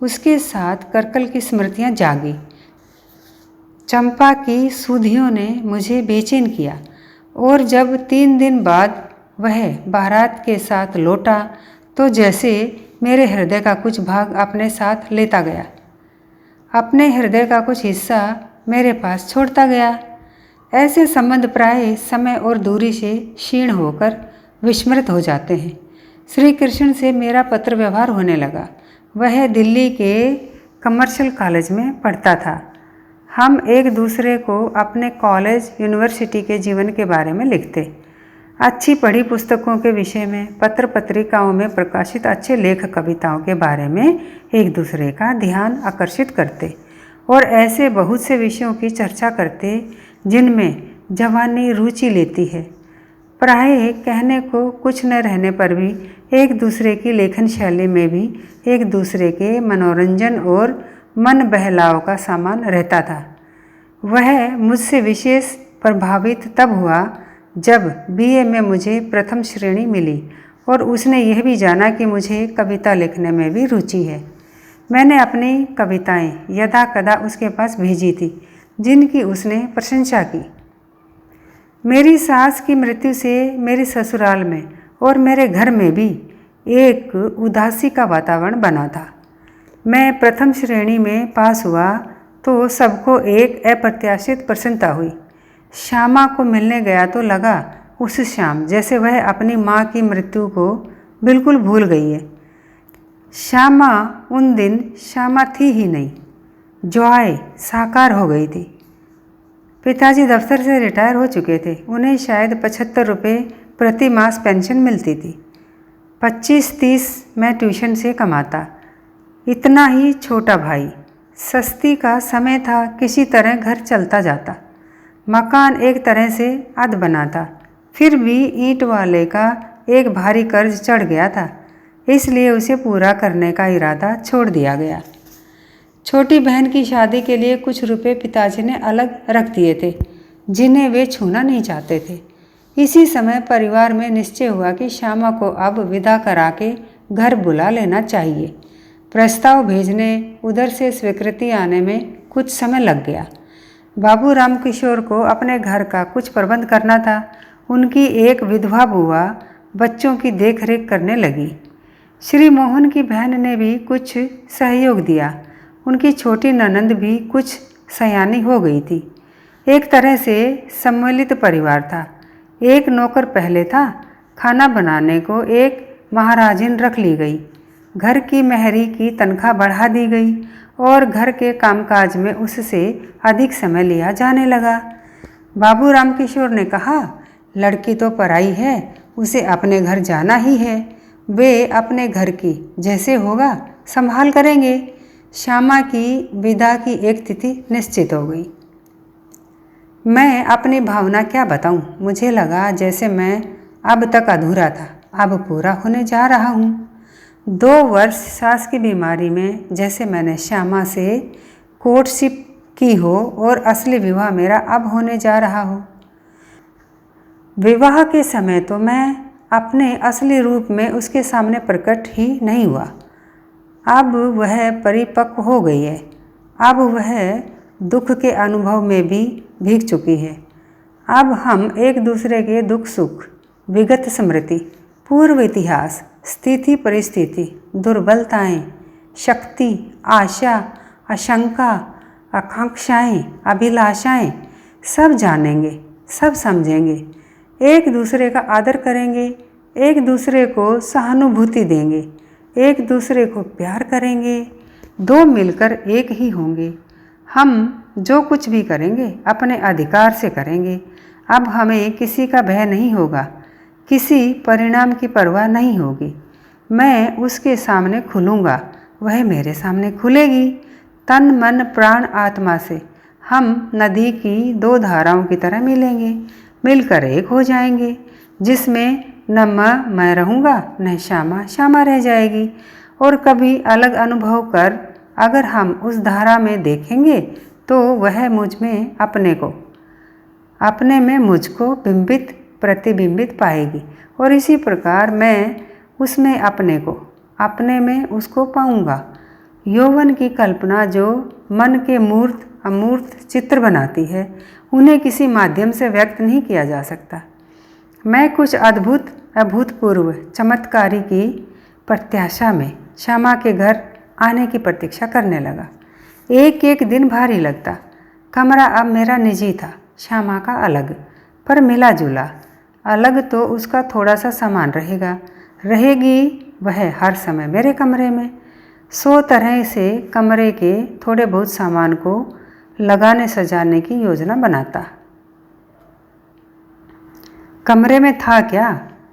उसके साथ करकल की स्मृतियाँ जागी। चंपा की सुधियों ने मुझे बेचैन किया, और जब 3 दिन बाद वह बारात के साथ लौटा तो जैसे मेरे हृदय का कुछ भाग अपने साथ लेता गया, अपने हृदय का कुछ हिस्सा मेरे पास छोड़ता गया। ऐसे संबंध प्राय समय और दूरी से क्षीण होकर विस्मृत हो जाते हैं। श्री कृष्ण से मेरा पत्र व्यवहार होने लगा। वह दिल्ली के कमर्शियल कॉलेज में पढ़ता था। हम एक दूसरे को अपने कॉलेज यूनिवर्सिटी के जीवन के बारे में लिखते, अच्छी पढ़ी पुस्तकों के विषय में, पत्र पत्रिकाओं में प्रकाशित अच्छे लेख कविताओं के बारे में एक दूसरे का ध्यान आकर्षित करते, और ऐसे बहुत से विषयों की चर्चा करते जिनमें जवानी रुचि लेती है। प्राय कहने को कुछ न रहने पर भी एक दूसरे की लेखन शैली में भी एक दूसरे के मनोरंजन और मन बहलाव का सामान रहता था। वह मुझसे विशेष प्रभावित तब हुआ जब बीए में मुझे प्रथम श्रेणी मिली और उसने यह भी जाना कि मुझे कविता लिखने में भी रुचि है। मैंने अपनी कविताएं यदा कदा उसके पास भेजी थी, जिनकी उसने प्रशंसा की। मेरी सास की मृत्यु से मेरे ससुराल में और मेरे घर में भी एक उदासी का वातावरण बना था। मैं प्रथम श्रेणी में पास हुआ तो सबको एक अप्रत्याशित प्रसन्नता हुई। श्यामा को मिलने गया तो लगा उस शाम जैसे वह अपनी माँ की मृत्यु को बिल्कुल भूल गई है। श्यामा उन दिन श्यामा थी ही नहीं, जॉय साकार हो गई थी। पिताजी दफ्तर से रिटायर हो चुके थे। उन्हें शायद 75 रुपये प्रति मास पेंशन मिलती थी। 25-30 मैं ट्यूशन से कमाता। इतना ही छोटा भाई। सस्ती का समय था, किसी तरह घर चलता जाता। मकान एक तरह से अध बना था, फिर भी ईंट वाले का एक भारी कर्ज चढ़ गया था, इसलिए उसे पूरा करने का इरादा छोड़ दिया गया। छोटी बहन की शादी के लिए कुछ रुपए पिताजी ने अलग रख दिए थे, जिन्हें वे छूना नहीं चाहते थे। इसी समय परिवार में निश्चय हुआ कि श्यामा को अब विदा करा के घर बुला लेना चाहिए। प्रस्ताव भेजने, उधर से स्वीकृति आने में कुछ समय लग गया। बाबू रामकिशोर को अपने घर का कुछ प्रबंध करना था। उनकी एक विधवा बुआ बच्चों की देखरेख करने लगी। श्री मोहन की बहन ने भी कुछ सहयोग दिया। उनकी छोटी ननंद भी कुछ सयानी हो गई थी। एक तरह से सम्मिलित परिवार था। एक नौकर पहले था। खाना बनाने को एक महाराजिन रख ली गई। घर की मेहरी की तनख्वाह बढ़ा दी गई और घर के कामकाज में उससे अधिक समय लिया जाने लगा। बाबू रामकिशोर ने कहा, लड़की तो पराई है, उसे अपने घर जाना ही है। वे अपने घर की जैसे होगा संभाल करेंगे। श्यामा की विदा की एक तिथि निश्चित हो गई। मैं अपनी भावना क्या बताऊं? मुझे लगा जैसे मैं अब तक अधूरा था, अब पूरा होने जा रहा हूं। 2 वर्ष सास की बीमारी में जैसे मैंने श्यामा से कोर्टशिप की हो और असली विवाह मेरा अब होने जा रहा हो। विवाह के समय तो मैं अपने असली रूप में उसके सामने प्रकट ही नहीं हुआ। अब वह परिपक्व हो गई है। अब वह दुख के अनुभव में भी भीग चुकी है। अब हम एक दूसरे के दुख सुख, विगत स्मृति, पूर्व इतिहास, स्थिति परिस्थिति, दुर्बलताएं, शक्ति, आशा, आशंका, आकांक्षाएं, अभिलाषाएं सब जानेंगे, सब समझेंगे। एक दूसरे का आदर करेंगे, एक दूसरे को सहानुभूति देंगे, एक दूसरे को प्यार करेंगे। 2 मिलकर एक ही होंगे। हम जो कुछ भी करेंगे अपने अधिकार से करेंगे। अब हमें किसी का भय नहीं होगा, किसी परिणाम की परवाह नहीं होगी। मैं उसके सामने खुलूँगा, वह मेरे सामने खुलेगी। तन मन प्राण आत्मा से हम नदी की 2 धाराओं की तरह मिलेंगे, मिलकर एक हो जाएंगे, जिसमें न मैं रहूँगा न श्यामा श्यामा रह जाएगी। और कभी अलग अनुभव कर अगर हम उस धारा में देखेंगे तो वह मुझ में अपने में मुझको बिंबित प्रतिबिंबित पाएगी और इसी प्रकार मैं उसमें अपने में उसको पाऊंगा। यौवन की कल्पना जो मन के मूर्त अमूर्त चित्र बनाती है, उन्हें किसी माध्यम से व्यक्त नहीं किया जा सकता। मैं कुछ अद्भुत अभूतपूर्व चमत्कारी की प्रत्याशा में श्यामा के घर आने की प्रतीक्षा करने लगा। एक एक दिन भारी लगता। कमरा अब मेरा निजी था, श्यामा का अलग, पर मिला जुला। अलग तो उसका थोड़ा सा सामान रहेगी वह हर समय मेरे कमरे में। 100 तरह से कमरे के थोड़े बहुत सामान को लगाने सजाने की योजना बनाता। कमरे में था क्या?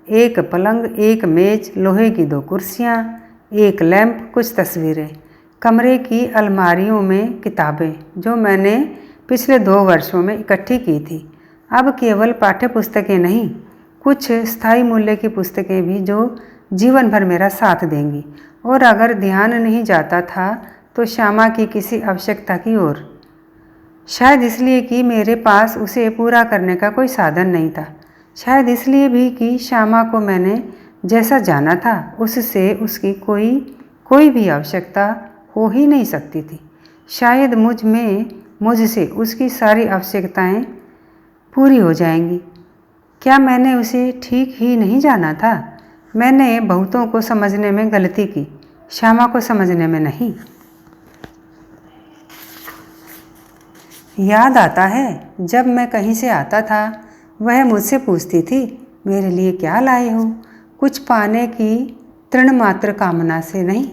एक पलंग, एक मेज, लोहे की 2 कुर्सियाँ, एक लैंप, कुछ तस्वीरें। कमरे की अलमारियों में किताबें जो मैंने पिछले 2 वर्षों में इकट्ठी की थी। अब केवल पाठ्य पुस्तकें नहीं, कुछ स्थायी मूल्य की पुस्तकें भी जो जीवन भर मेरा साथ देंगी। और अगर ध्यान नहीं जाता था तो श्यामा की किसी आवश्यकता की ओर। शायद इसलिए कि मेरे पास उसे पूरा करने का कोई साधन नहीं था। शायद इसलिए भी कि श्यामा को मैंने जैसा जाना था उससे उसकी कोई भी आवश्यकता हो ही नहीं सकती थी। शायद मुझसे उसकी सारी आवश्यकताएं पूरी हो जाएंगी। क्या मैंने उसे ठीक ही नहीं जाना था? मैंने बहुतों को समझने में गलती की, श्यामा को समझने में नहीं। याद आता है जब मैं कहीं से आता था वह मुझसे पूछती थी, मेरे लिए क्या लाए हो? कुछ पाने की तृणमात्र कामना से नहीं,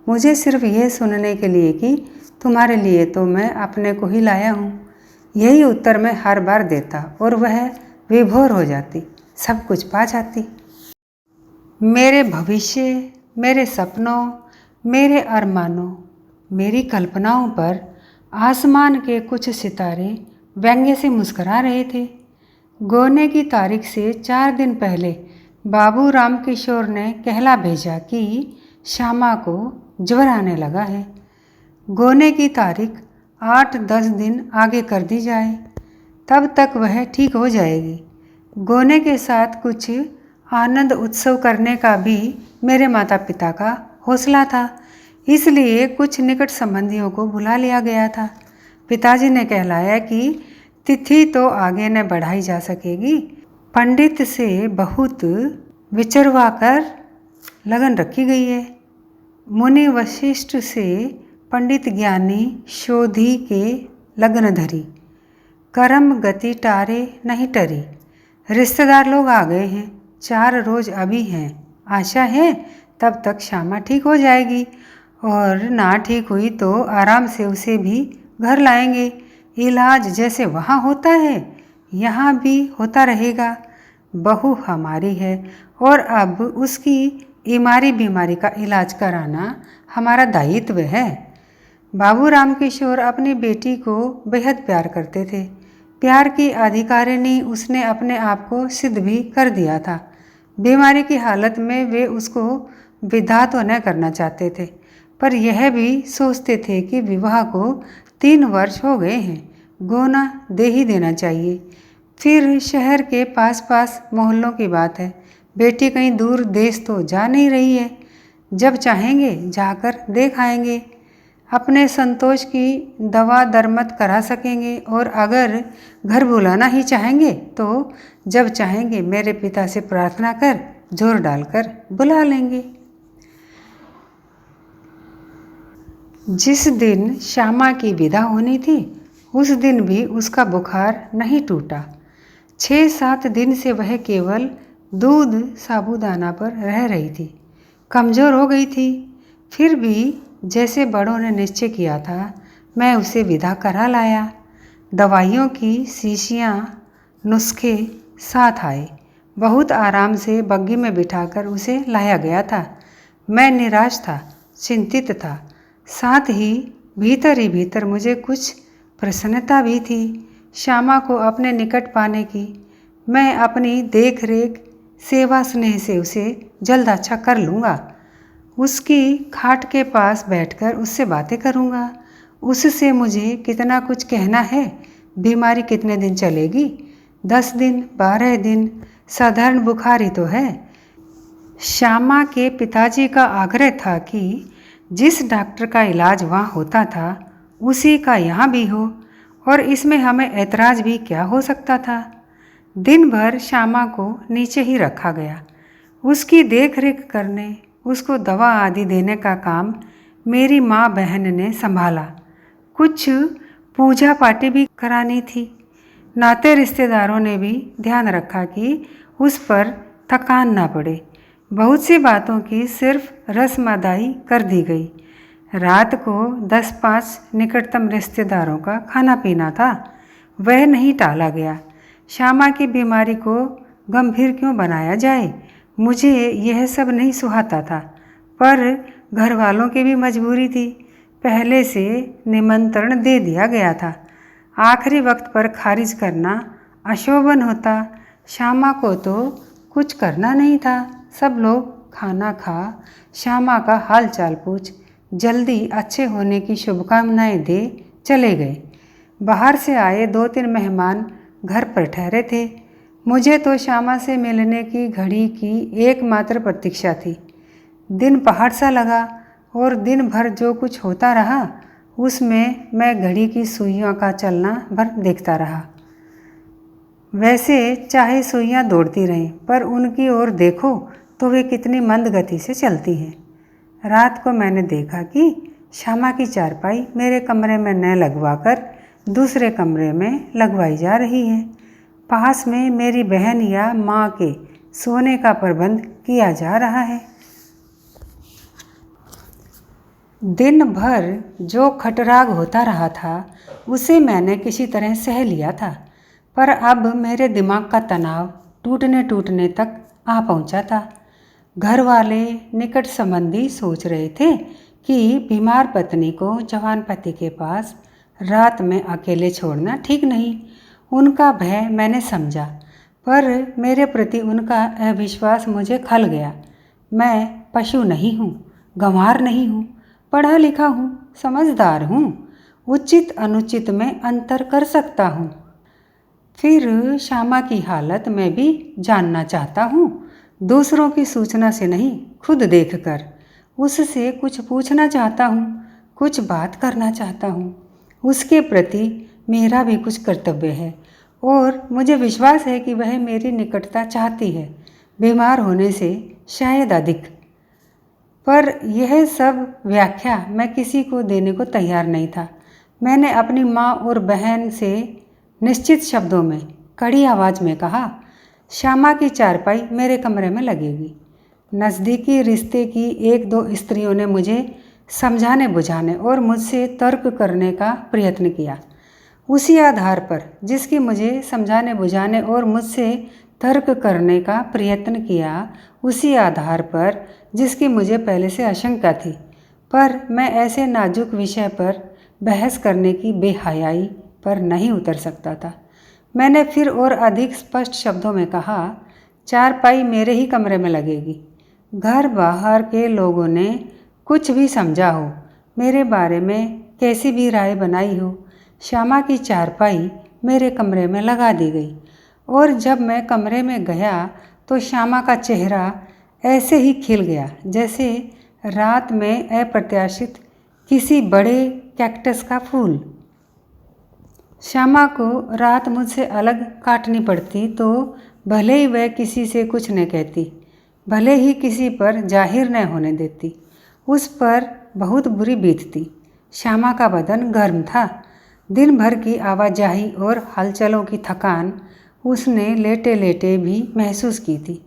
मुझे सिर्फ यह सुनने के लिए कि तुम्हारे लिए तो मैं अपने को ही लाया हूँ। यही उत्तर मैं हर बार देता और वह विभोर हो जाती, सब कुछ पा जाती। मेरे भविष्य, मेरे सपनों, मेरे अरमानों, मेरी कल्पनाओं पर आसमान के कुछ सितारे व्यंग्य से मुस्करा रहे थे। गोने की तारीख से 4 दिन पहले बाबू राम किशोर ने कहला भेजा कि श्यामा को ज्वर आने लगा है। गोने की तारीख 8-10 दिन आगे कर दी जाए, तब तक वह ठीक हो जाएगी। गोने के साथ कुछ आनंद उत्सव करने का भी मेरे माता पिता का हौसला था, इसलिए कुछ निकट संबंधियों को बुला लिया गया था। पिताजी ने कहलाया कि तिथि तो आगे न बढ़ाई जा सकेगी, पंडित से बहुत विचरवा कर लगन रखी गई है। मुनि वशिष्ठ से पंडित ज्ञानी शोधी के लगन धरी, कर्म गति टारे नहीं टरी। रिश्तेदार लोग आ गए हैं, 4 रोज अभी हैं। आशा है तब तक श्यामा ठीक हो जाएगी और ना ठीक हुई तो आराम से उसे भी घर लाएंगे। इलाज जैसे वहाँ होता है यहाँ भी होता रहेगा। बहू हमारी है और अब उसकी बीमारी का इलाज कराना हमारा दायित्व है। बाबू राम किशोर अपनी बेटी को बेहद प्यार करते थे। प्यार की अधिकारिणी उसने अपने आप को सिद्ध भी कर दिया था। बीमारी की हालत में वे उसको विदा तो न करना चाहते थे, पर यह भी सोचते थे कि विवाह को 3 वर्ष हो गए हैं, गोना दे ही देना चाहिए। फिर शहर के पास मोहल्लों की बात है, बेटी कहीं दूर देश तो जा नहीं रही है। जब चाहेंगे जाकर देख आएंगे, अपने संतोष की दवा दरमत करा सकेंगे और अगर घर बुलाना ही चाहेंगे तो जब चाहेंगे मेरे पिता से प्रार्थना कर जोर डालकर बुला लेंगे। जिस दिन श्यामा की विदा होनी थी उस दिन भी उसका बुखार नहीं टूटा। 6-7 दिन से वह केवल दूध साबूदाना पर रह रही थी, कमज़ोर हो गई थी। फिर भी जैसे बड़ों ने निश्चय किया था मैं उसे विदा करा लाया। दवाइयों की शीशियाँ नुस्खे साथ आए। बहुत आराम से बग्गी में बिठाकर उसे लाया गया था। मैं निराश था, चिंतित था, साथ ही भीतर मुझे कुछ प्रसन्नता भी थी श्यामा को अपने निकट पाने की। मैं अपनी देख रेख सेवा स्नेह से उसे जल्द अच्छा कर लूँगा। उसकी खाट के पास बैठकर उससे बातें करूँगा। उससे मुझे कितना कुछ कहना है। बीमारी कितने दिन चलेगी? 10 दिन, 12 दिन, साधारण बुखार ही तो है। श्यामा के पिताजी का आग्रह था कि जिस डॉक्टर का इलाज वहाँ होता था उसी का यहाँ भी हो, और इसमें हमें ऐतराज़ भी क्या हो सकता था। दिन भर श्यामा को नीचे ही रखा गया। उसकी देख रेख करने, उसको दवा आदि देने का काम मेरी माँ बहन ने संभाला। कुछ पूजा पाठी भी करानी थी। नाते रिश्तेदारों ने भी ध्यान रखा कि उस पर थकान ना पड़े। बहुत सी बातों की सिर्फ रस्म अदाई कर दी गई। रात को 10-5 निकटतम रिश्तेदारों का खाना पीना था, वह नहीं टाला गया। श्यामा की बीमारी को गंभीर क्यों बनाया जाए, मुझे यह सब नहीं सुहाता था, पर घर वालों की भी मजबूरी थी। पहले से निमंत्रण दे दिया गया था, आखिरी वक्त पर खारिज करना अशोभन होता। श्यामा को तो कुछ करना नहीं था। सब लोग खाना खा श्यामा का हाल चाल पूछ जल्दी अच्छे होने की शुभकामनाएं दे चले गए। बाहर से आए 2-3 मेहमान घर पर ठहरे थे। मुझे तो श्यामा से मिलने की घड़ी की एकमात्र प्रतीक्षा थी। दिन पहाड़ सा लगा और दिन भर जो कुछ होता रहा उसमें मैं घड़ी की सुइयों का चलना भर देखता रहा। वैसे चाहे सुइयां दौड़ती रहें, पर उनकी ओर देखो तो वे कितनी मंद गति से चलती हैं। रात को मैंने देखा कि श्यामा की चारपाई मेरे कमरे में न लगवाकर दूसरे कमरे में लगवाई जा रही है। पास में मेरी बहन या माँ के सोने का प्रबंध किया जा रहा है। दिन भर जो खटराग होता रहा था उसे मैंने किसी तरह सह लिया था, पर अब मेरे दिमाग का तनाव टूटने टूटने तक आ पहुंचा था। घर वाले निकट संबंधी सोच रहे थे कि बीमार पत्नी को जवान पति के पास रात में अकेले छोड़ना ठीक नहीं। उनका भय मैंने समझा, पर मेरे प्रति उनका अविश्वास मुझे खल गया। मैं पशु नहीं हूँ, गंवार नहीं हूँ, पढ़ा लिखा हूँ, समझदार हूँ, उचित अनुचित में अंतर कर सकता हूँ। फिर श्यामा की हालत मैं भी जानना चाहता हूँ, दूसरों की सूचना से नहीं, खुद देखकर। उससे कुछ पूछना चाहता हूँ, कुछ बात करना चाहता हूँ। उसके प्रति मेरा भी कुछ कर्तव्य है और मुझे विश्वास है कि वह मेरी निकटता चाहती है, बीमार होने से शायद अधिक। पर यह सब व्याख्या मैं किसी को देने को तैयार नहीं था। मैंने अपनी माँ और बहन से निश्चित शब्दों में कड़ी आवाज़ में कहा, श्यामा की चारपाई मेरे कमरे में लगेगी। नज़दीकी रिश्ते की 1-2 स्त्रियों ने मुझे समझाने बुझाने और मुझसे तर्क करने का प्रयत्न किया। उसी आधार पर जिसकी मुझे समझाने बुझाने और मुझसे तर्क करने का प्रयत्न किया, उसी आधार पर जिसकी मुझे पहले से आशंका थी, पर मैं ऐसे नाजुक विषय पर बहस करने की बेहयाई पर नहीं उतर सकता था। मैंने फिर और अधिक स्पष्ट शब्दों में कहा, चारपाई मेरे ही कमरे में लगेगी। घर बाहर के लोगों ने कुछ भी समझा हो, मेरे बारे में कैसी भी राय बनाई हो, श्यामा की चारपाई मेरे कमरे में लगा दी गई। और जब मैं कमरे में गया तो श्यामा का चेहरा ऐसे ही खिल गया जैसे रात में अप्रत्याशित किसी बड़े कैक्टस का फूल। श्यामा को रात मुझसे अलग काटनी पड़ती तो भले ही वह किसी से कुछ न कहती, भले ही किसी पर जाहिर न होने देती, उस पर बहुत बुरी बीतती। श्यामा का बदन गर्म था। दिन भर की आवाजाही और हलचलों की थकान उसने लेटे लेटे भी महसूस की थी।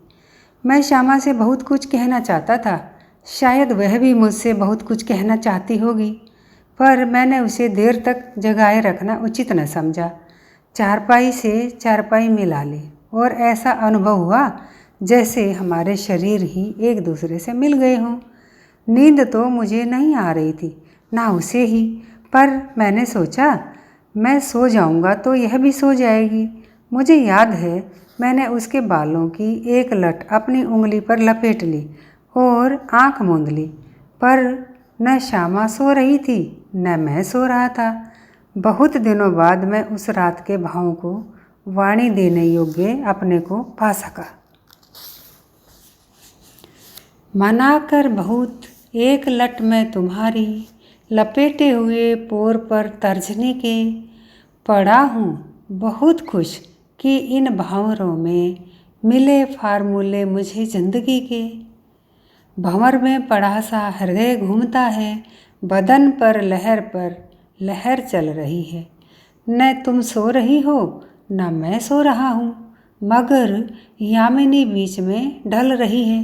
मैं श्यामा से बहुत कुछ कहना चाहता था, शायद वह भी मुझसे बहुत कुछ कहना चाहती होगी, पर मैंने उसे देर तक जगाए रखना उचित न समझा। चारपाई से चारपाई मिला ली और ऐसा अनुभव हुआ जैसे हमारे शरीर ही एक दूसरे से मिल गए हों। नींद तो मुझे नहीं आ रही थी, ना उसे ही, पर मैंने सोचा मैं सो जाऊंगा तो यह भी सो जाएगी। मुझे याद है मैंने उसके बालों की एक लट अपनी उंगली पर लपेट ली और आंख मूंद ली, पर न श्यामा सो रही थी न मैं सो रहा था। बहुत दिनों बाद मैं उस रात के भावों को वाणी देने योग्य अपने को पा सका। मनाकर बहुत एक लट में तुम्हारी लपेटे हुए पोर पर तर्जनी के, पड़ा हूँ बहुत खुश कि इन भंवरों में मिले फार्मूले मुझे जिंदगी के। भंवर में पड़ा सा हृदय घूमता है, बदन पर लहर चल रही है। न तुम सो रही हो न मैं सो रहा हूँ, मगर यामिनी बीच में ढल रही है।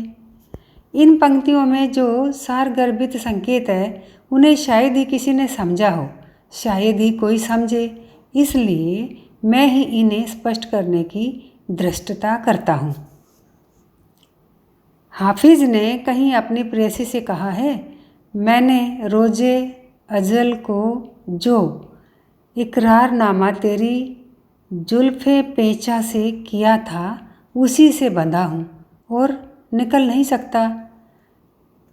इन पंक्तियों में जो सारगर्भित संकेत है उन्हें शायद ही किसी ने समझा हो, शायद ही कोई समझे, इसलिए मैं ही इन्हें स्पष्ट करने की धृष्टता करता हूँ। हाफिज ने कहीं अपनी प्रेयसी से कहा है, मैंने रोजे अजल को जो इकरारनामा तेरी जुल्फ़े पेचा से किया था उसी से बंधा हूँ और निकल नहीं सकता।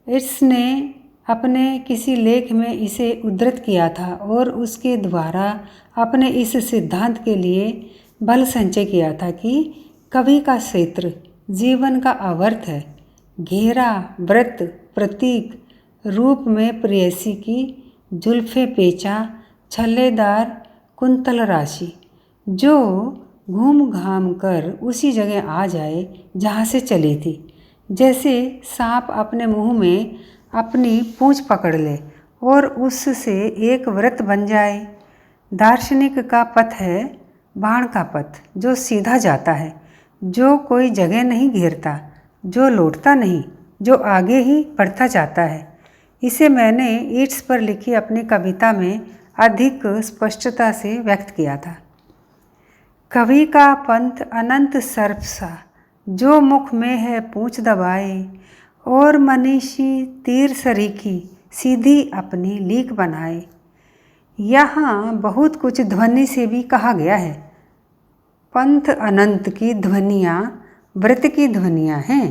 इसने अपने किसी लेख में इसे उद्धृत किया था और उसके द्वारा अपने इस सिद्धांत के लिए बल संचय किया था कि कवि का क्षेत्र जीवन का आवर्त है, घेरा व्रत प्रतीक रूप में प्रेयसी की जुल्फे पेचा छल्लेदार कुंतल राशि, जो घूम घाम कर उसी जगह आ जाए जहाँ से चली थी, जैसे सांप अपने मुंह में अपनी पूंछ पकड़ ले और उससे एक व्रत बन जाए। दार्शनिक का पथ है बाण का पथ, जो सीधा जाता है, जो कोई जगह नहीं घेरता, जो लौटता नहीं, जो आगे ही बढ़ता जाता है। इसे मैंने ईंट्स पर लिखी अपनी कविता में अधिक स्पष्टता से व्यक्त किया था। कवि का पंथ अनंत सर्प सा, जो मुख में है पूंछ दबाए, और मनीषी तीर सरीखी सीधी अपनी लीक बनाए। यहाँ बहुत कुछ ध्वनि से भी कहा गया है। पंथ अनंत की ध्वनियाँ व्रत की ध्वनियाँ हैं।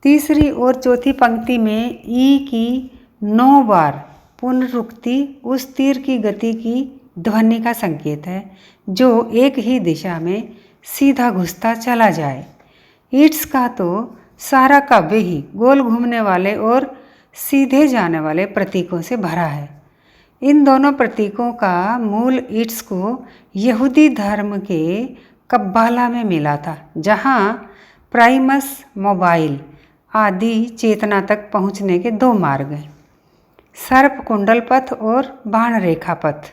तीसरी और चौथी पंक्ति में ई की 9 बार पुनरुक्ति उस तीर की गति की ध्वनि का संकेत है, जो एक ही दिशा में सीधा घुसता चला जाए। ईट्स का तो सारा काव्य ही गोल घूमने वाले और सीधे जाने वाले प्रतीकों से भरा है। इन दोनों प्रतीकों का मूल ईट्स को यहूदी धर्म के कब्बाला में मिला था, जहाँ प्राइमस मोबाइल आदि चेतना तक पहुँचने के 2 मार्ग हैं, सर्प कुंडल पथ और बाण रेखा पथ।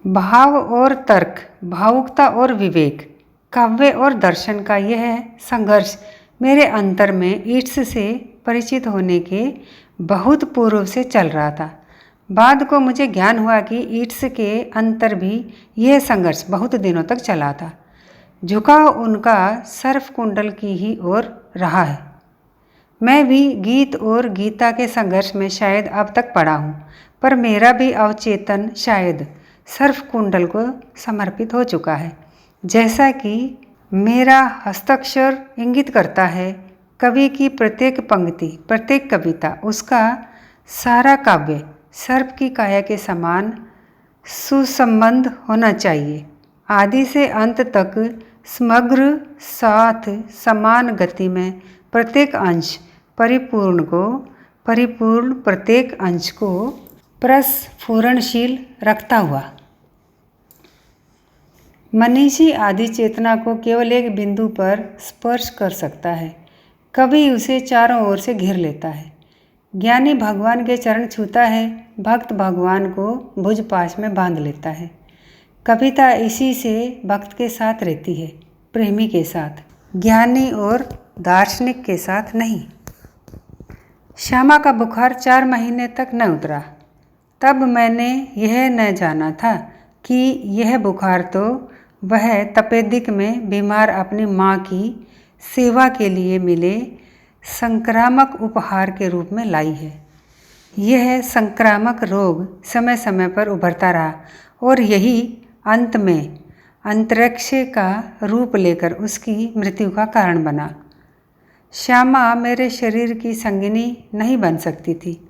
भाव और तर्क, भावुकता और विवेक, काव्य और दर्शन का यह संघर्ष मेरे अंतर में ईट्स से परिचित होने के बहुत पूर्व से चल रहा था। बाद को मुझे ज्ञान हुआ कि ईट्स के अंतर भी यह संघर्ष बहुत दिनों तक चला था। झुकाव उनका सर्प कुंडल की ही ओर रहा है। मैं भी गीत और गीता के संघर्ष में शायद अब तक पड़ा हूँ, पर मेरा भी अवचेतन शायद सर्प कुंडल को समर्पित हो चुका है। जैसा कि मेरा हस्ताक्षर इंगित करता है, कवि की प्रत्येक पंक्ति, प्रत्येक कविता, उसका सारा काव्य सर्प की काया के समान सुसंबद्ध होना चाहिए, आदि से अंत तक समग्र साथ समान गति में प्रत्येक अंश परिपूर्ण प्रत्येक अंश को प्रस्फुरणशील रखता हुआ। मनीषी आदि चेतना को केवल एक बिंदु पर स्पर्श कर सकता है, कवि उसे चारों ओर से घेर लेता है। ज्ञानी भगवान के चरण छूता है, भक्त भगवान को भुजपाश में बांध लेता है। कविता इसी से भक्त के साथ रहती है, प्रेमी के साथ, ज्ञानी और दार्शनिक के साथ नहीं। श्यामा का बुखार 4 महीने तक न उतरा। तब मैंने यह न जाना था कि यह बुखार तो वह तपेदिक में बीमार अपनी माँ की सेवा के लिए मिले संक्रामक उपहार के रूप में लाई है। यह संक्रामक रोग समय समय पर उभरता रहा और यही अंत में अंतरिक्ष का रूप लेकर उसकी मृत्यु का कारण बना। श्यामा मेरे शरीर की संगिनी नहीं बन सकती थी,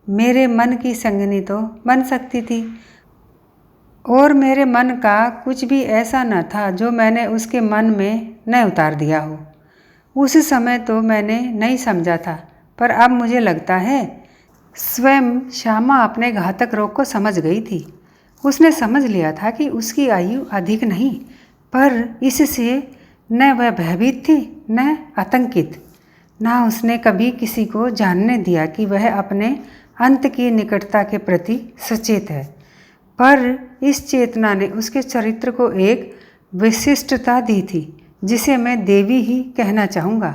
मेरे मन की संगिनी तो बन सकती थी, और मेरे मन का कुछ भी ऐसा न था जो मैंने उसके मन में न उतार दिया हो। उस समय तो मैंने नहीं समझा था, पर अब मुझे लगता है स्वयं श्यामा अपने घातक रोग को समझ गई थी। उसने समझ लिया था कि उसकी आयु अधिक नहीं, पर इससे न वह भयभीत थी न आतंकित। न उसने कभी किसी को जानने दिया कि वह अपने अंत की निकटता के प्रति सचेत है, पर इस चेतना ने उसके चरित्र को एक विशिष्टता दी थी, जिसे मैं देवी ही कहना चाहूँगा।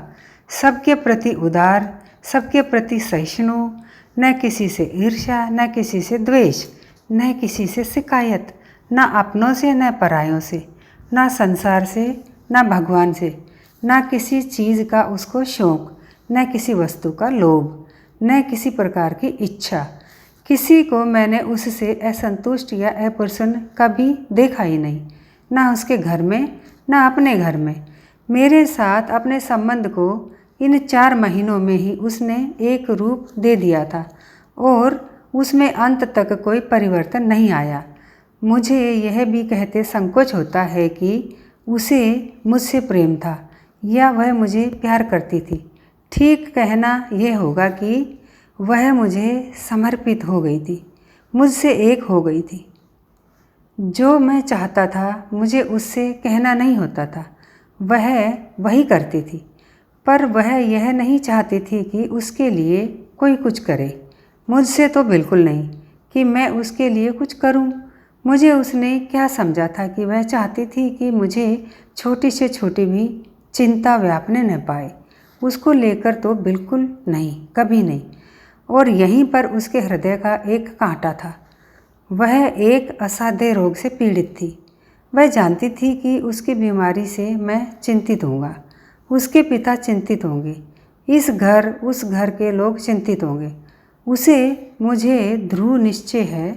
सबके प्रति उदार, सबके प्रति सहिष्णु, न किसी से ईर्ष्या, न किसी से द्वेष, न किसी से शिकायत, न अपनों से न परायों से, न संसार से न भगवान से, न किसी चीज़ का उसको शौक, न किसी वस्तु का लोभ, न किसी प्रकार की इच्छा। किसी को मैंने उससे असंतुष्ट या अप्रसन्न कभी देखा ही नहीं, न उसके घर में न अपने घर में। मेरे साथ अपने संबंध को इन 4 महीनों में ही उसने एक रूप दे दिया था और उसमें अंत तक कोई परिवर्तन नहीं आया। मुझे यह भी कहते संकोच होता है कि उसे मुझसे प्रेम था या वह मुझे प्यार करती थी। ठीक कहना यह होगा कि वह मुझे समर्पित हो गई थी, मुझसे एक हो गई थी। जो मैं चाहता था मुझे उससे कहना नहीं होता था, वह वही करती थी। पर वह यह नहीं चाहती थी कि उसके लिए कोई कुछ करे, मुझसे तो बिल्कुल नहीं कि मैं उसके लिए कुछ करूं। मुझे उसने क्या समझा था कि वह चाहती थी कि मुझे छोटी से छोटी भी चिंता व्यापने न पाए। उसको लेकर तो बिल्कुल नहीं, कभी नहीं। और यहीं पर उसके हृदय का एक कांटा था। वह एक असाध्य रोग से पीड़ित थी। वह जानती थी कि उसकी बीमारी से मैं चिंतित होऊंगा, उसके पिता चिंतित होंगे, उस घर के लोग चिंतित होंगे। उसे मुझे ध्रुव निश्चय है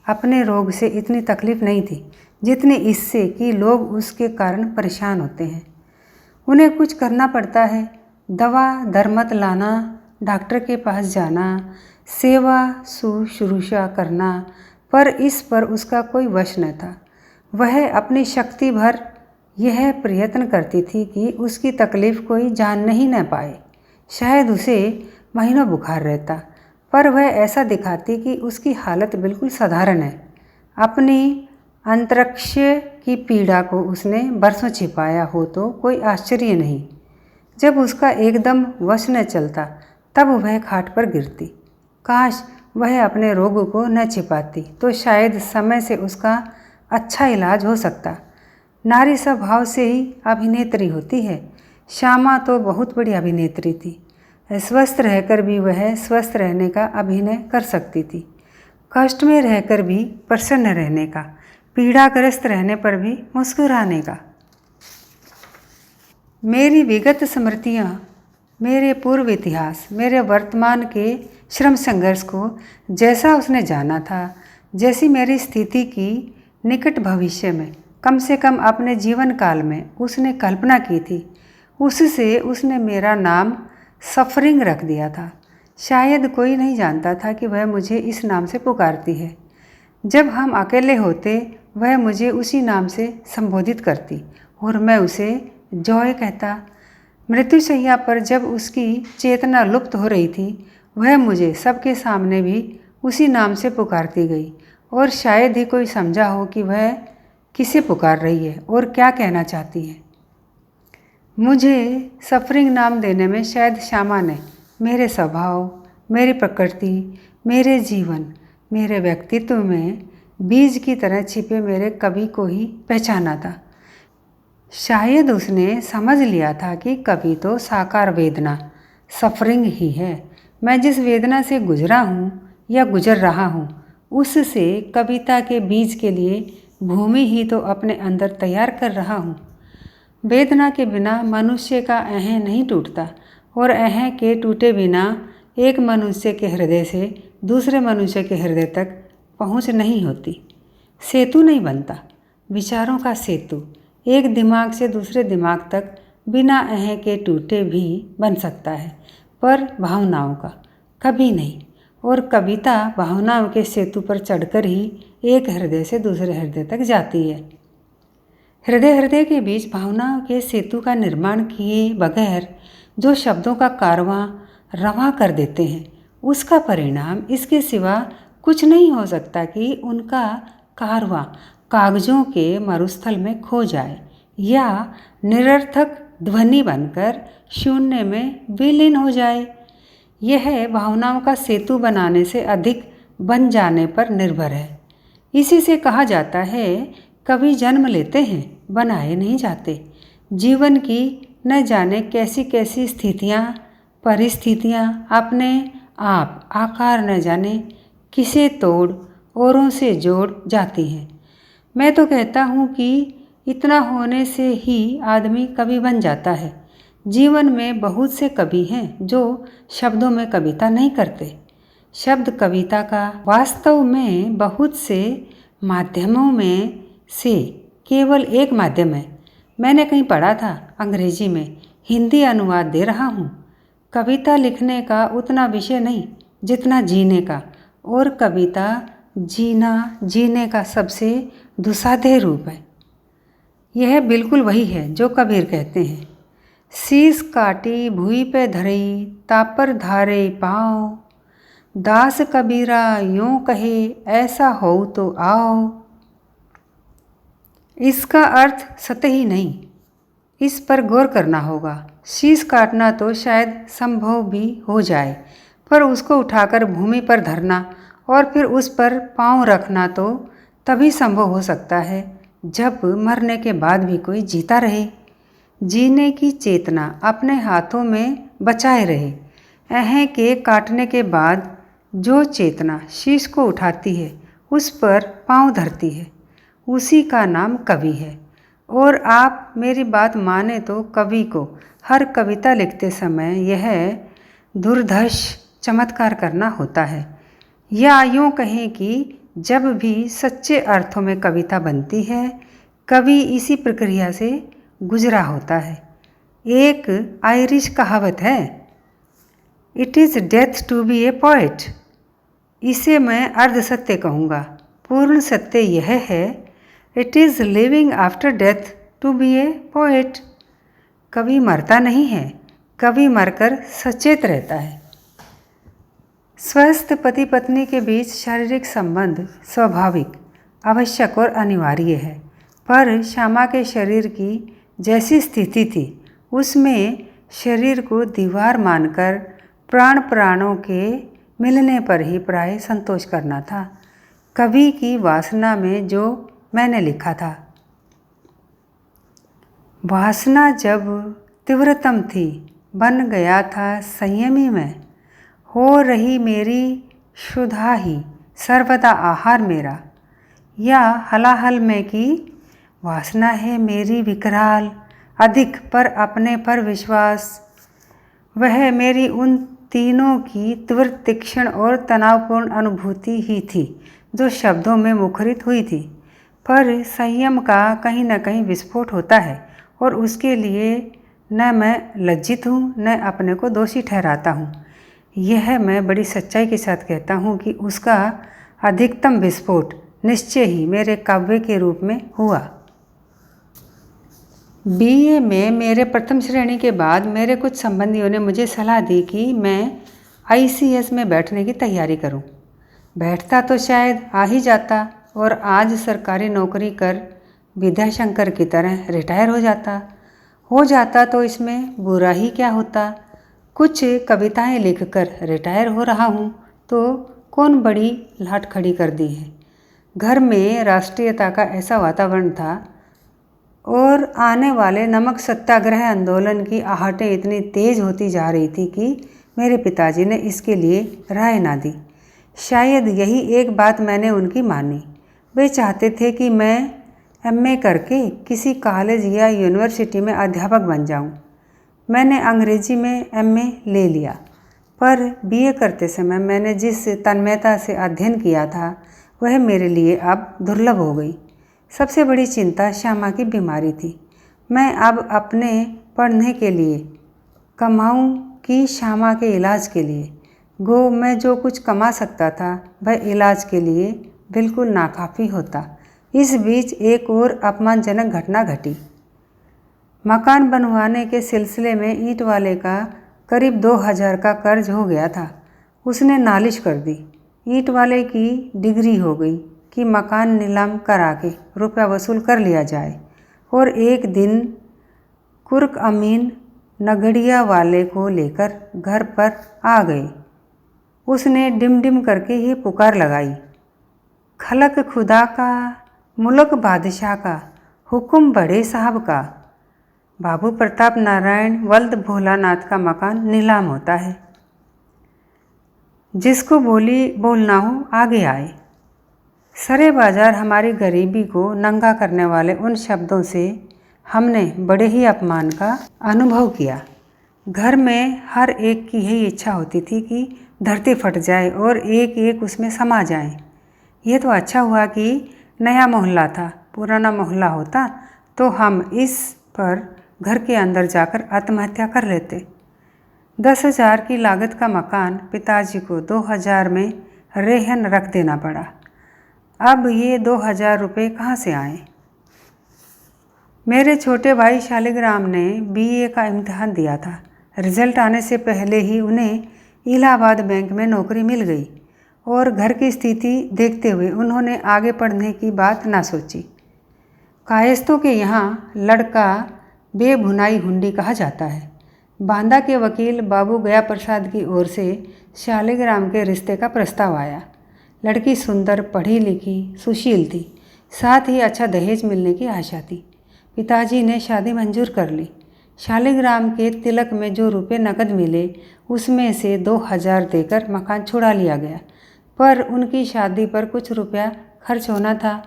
अपने रोग से इतनी तकलीफ नहीं थी जितनी इससे कि लोग उसके कारण परेशान होते हैं। उन्हें कुछ करना पड़ता है, दवा दरमत लाना, डॉक्टर के पास जाना, सेवा शुश्रूषा करना, पर इस पर उसका कोई वश न था। वह अपनी शक्ति भर यह प्रयत्न करती थी कि उसकी तकलीफ कोई जान नहीं न पाए। शायद उसे महीनों बुखार रहता, पर वह ऐसा दिखाती कि उसकी हालत बिल्कुल साधारण है। अपनी अंतरिक्ष की पीड़ा को उसने बरसों छिपाया हो तो कोई आश्चर्य नहीं। जब उसका एकदम वश न चलता तब वह खाट पर गिरती। काश वह अपने रोग को न छिपाती तो शायद समय से उसका अच्छा इलाज हो सकता। नारी स्वभाव से ही अभिनेत्री होती है। श्यामा तो बहुत बड़ी अभिनेत्री थी। स्वस्थ रहकर भी वह स्वस्थ रहने का अभिनय कर सकती थी, कष्ट में रहकर भी प्रसन्न रहने का, पीड़ाग्रस्त रहने पर भी मुस्कुराने का। मेरी विगत स्मृतियाँ, मेरे पूर्व इतिहास, मेरे वर्तमान के श्रम संघर्ष को जैसा उसने जाना था, जैसी मेरी स्थिति की निकट भविष्य में, कम से कम अपने जीवन काल में उसने कल्पना की थी, उससे उसने मेरा नाम सफरिंग रख दिया था। शायद कोई नहीं जानता था कि वह मुझे इस नाम से पुकारती है। जब हम अकेले होते वह मुझे उसी नाम से संबोधित करती और मैं उसे जॉय कहता। मृत्युशैया पर जब उसकी चेतना लुप्त हो रही थी वह मुझे सबके सामने भी उसी नाम से पुकारती गई और शायद ही कोई समझा हो कि वह किसे पुकार रही है और क्या कहना चाहती है। मुझे सफरिंग नाम देने में शायद श्यामा ने मेरे स्वभाव, मेरी प्रकृति, मेरे जीवन, मेरे व्यक्तित्व में बीज की तरह छिपे मेरे कवि को ही पहचाना था। शायद उसने समझ लिया था कि कवि तो साकार वेदना सफरिंग ही है। मैं जिस वेदना से गुजरा हूँ या गुजर रहा हूँ उससे कविता के बीज के लिए भूमि ही तो अपने अंदर तैयार कर रहा हूँ। वेदना के बिना मनुष्य का अहं नहीं टूटता और अहं के टूटे बिना एक मनुष्य के हृदय से दूसरे मनुष्य के हृदय तक पहुँच नहीं होती। सेतु नहीं बनता, विचारों का सेतु एक दिमाग से दूसरे दिमाग तक बिना अहं के टूटे भी बन सकता है, पर भावनाओं का कभी नहीं। और कविता भावनाओं के सेतु पर चढ़कर ही एक हृदय से दूसरे हृदय तक जाती है। हृदय हृदय के बीच भावनाओं के सेतु का निर्माण किए बगैर जो शब्दों का कारवां रवां कर देते हैं उसका परिणाम इसके सिवा कुछ नहीं हो सकता कि उनका कारवां कागजों के मरुस्थल में खो जाए या निरर्थक ध्वनि बनकर शून्य में विलीन हो जाए। यह भावनाओं का सेतु बनाने से अधिक बन जाने पर निर्भर है। इसी से कहा जाता है कवि जन्म लेते हैं, बनाए नहीं जाते। जीवन की न जाने कैसी कैसी स्थितियाँ परिस्थितियाँ अपने आप आकार न जाने किसे तोड़ औरों से जोड़ जाती हैं। मैं तो कहता हूँ कि इतना होने से ही आदमी कवि बन जाता है। जीवन में बहुत से कवि हैं जो शब्दों में कविता नहीं करते। शब्द कविता का वास्तव में बहुत से माध्यमों में से केवल एक माध्यम है। मैंने कहीं पढ़ा था अंग्रेजी में हिंदी अनुवाद दे रहा हूँ। कविता लिखने का उतना विषय नहीं जितना जीने का, और कविता जीने का सबसे दुसाध्य रूप है। यह बिल्कुल वही है जो कबीर कहते हैं, शीस काटी भुई पे धरई तापर धारे पाँव, दास कबीरा यूं कहे ऐसा हो तो आओ। इसका अर्थ सतही नहीं, इस पर गौर करना होगा। शीश काटना तो शायद संभव भी हो जाए, पर उसको उठाकर भूमि पर धरना और फिर उस पर पाँव रखना तो तभी संभव हो सकता है जब मरने के बाद भी कोई जीता रहे, जीने की चेतना अपने हाथों में बचाए रहे। अहें के काटने के बाद जो चेतना शीश को उठाती है, उस पर पाँव धरती है, उसी का नाम कवि है। और आप मेरी बात माने तो कवि को हर कविता लिखते समय यह दुर्धर्ष चमत्कार करना होता है, या यूँ कहें कि जब भी सच्चे अर्थों में कविता बनती है, कवि इसी प्रक्रिया से गुजरा होता है। एक आयरिश कहावत है, it is death to be a poet. इसे मैं अर्ध सत्य कहूँगा। पूर्ण सत्य यह है, it is living after death to be a poet. कवि मरता नहीं है, कवि मरकर सचेत रहता है। स्वस्थ पति पत्नी के बीच शारीरिक संबंध स्वाभाविक, आवश्यक और अनिवार्य है, पर श्यामा के शरीर की जैसी स्थिति थी, उसमें शरीर को दीवार मानकर प्राणों के मिलने पर ही प्राय संतोष करना था। कवि की वासना में जो मैंने लिखा था, वासना जब तीव्रतम थी, बन गया था संयमी में, हो रही मेरी क्षुधा ही सर्वदा आहार मेरा। या हलाहल में की वासना है मेरी विकराल, अधिक पर अपने पर विश्वास। वह मेरी उन तीनों की तीव्र तीक्ष्ण और तनावपूर्ण अनुभूति ही थी जो शब्दों में मुखरित हुई थी। पर संयम का कहीं न कहीं विस्फोट होता है, और उसके लिए न मैं लज्जित हूँ न अपने को दोषी ठहराता हूँ। यह मैं बड़ी सच्चाई के साथ कहता हूँ कि उसका अधिकतम विस्फोट निश्चय ही मेरे काव्य के रूप में हुआ। बीए में मेरे प्रथम श्रेणी के बाद मेरे कुछ संबंधियों ने मुझे सलाह दी कि मैं आईसीएस में बैठने की तैयारी करूं। बैठता तो शायद आ ही जाता और आज सरकारी नौकरी कर विद्याशंकर की तरह रिटायर हो जाता तो इसमें बुरा ही क्या होता। कुछ कविताएं लिखकर रिटायर हो रहा हूं तो कौन बड़ी लाट खड़ी कर दी है। घर में राष्ट्रीयता का ऐसा वातावरण था और आने वाले नमक सत्याग्रह आंदोलन की आहटें इतनी तेज होती जा रही थी कि मेरे पिताजी ने इसके लिए राय ना दी। शायद यही एक बात मैंने उनकी मानी। वे चाहते थे कि मैं एमए करके किसी कॉलेज या यूनिवर्सिटी में अध्यापक बन जाऊं। मैंने अंग्रेजी में एमए ले लिया, पर बीए करते समय मैंने जिस तन्मयता से अध्ययन किया था वह मेरे लिए अब दुर्लभ हो गई। सबसे बड़ी चिंता श्यामा की बीमारी थी। मैं अब अपने पढ़ने के लिए कमाऊं कि श्यामा के इलाज के लिए। गो मैं जो कुछ कमा सकता था वह इलाज के लिए बिल्कुल नाकाफ़ी होता। इस बीच एक और अपमानजनक घटना घटी। मकान बनवाने के सिलसिले में ईंट वाले का करीब 2000 का कर्ज हो गया था। उसने नालिश कर दी। ईंट वाले की डिग्री हो गई कि मकान नीलाम करा के रुपया वसूल कर लिया जाए, और एक दिन कुर्क अमीन नगड़िया वाले को लेकर घर पर आ गए। उसने डिम डिम करके ये पुकार लगाई, खलक खुदा का, मुल्क बादशाह का, हुक्म बड़े साहब का। बाबू प्रताप नारायण वल्द भोलानाथ का मकान नीलाम होता है। जिसको बोलना हो आगे आए। सरे बाजार हमारी गरीबी को नंगा करने वाले उन शब्दों से हमने बड़े ही अपमान का अनुभव किया। घर में हर एक की यही इच्छा होती थी कि धरती फट जाए और एक एक उसमें समा जाए। ये तो अच्छा हुआ कि नया मोहल्ला था। पुराना मोहल्ला होता तो हम इस पर घर के अंदर जाकर आत्महत्या कर लेते। 10,000 की लागत का मकान पिताजी को 2,000 में रेहन रख देना पड़ा। अब ये 2,000 रुपये कहाँ से आए? मेरे छोटे भाई शालिग्राम ने बीए का इम्तिहान दिया था। रिजल्ट आने से पहले ही उन्हें इलाहाबाद बैंक में नौकरी मिल गई और घर की स्थिति देखते हुए उन्होंने आगे पढ़ने की बात ना सोची। कायस्तों के यहाँ लड़का बेभुनाई हुंडी कहा जाता है। बांदा के वकील बाबू गया प्रसाद की ओर से शालिग्राम के रिश्ते का प्रस्ताव आया। लड़की सुंदर, पढ़ी लिखी, सुशील थी, साथ ही अच्छा दहेज मिलने की आशा थी। पिताजी ने शादी मंजूर कर ली। शालिग्राम के तिलक में जो रुपए नकद मिले उसमें से 2,000 देकर मकान छुड़ा लिया गया, पर उनकी शादी पर कुछ रुपया खर्च होना था,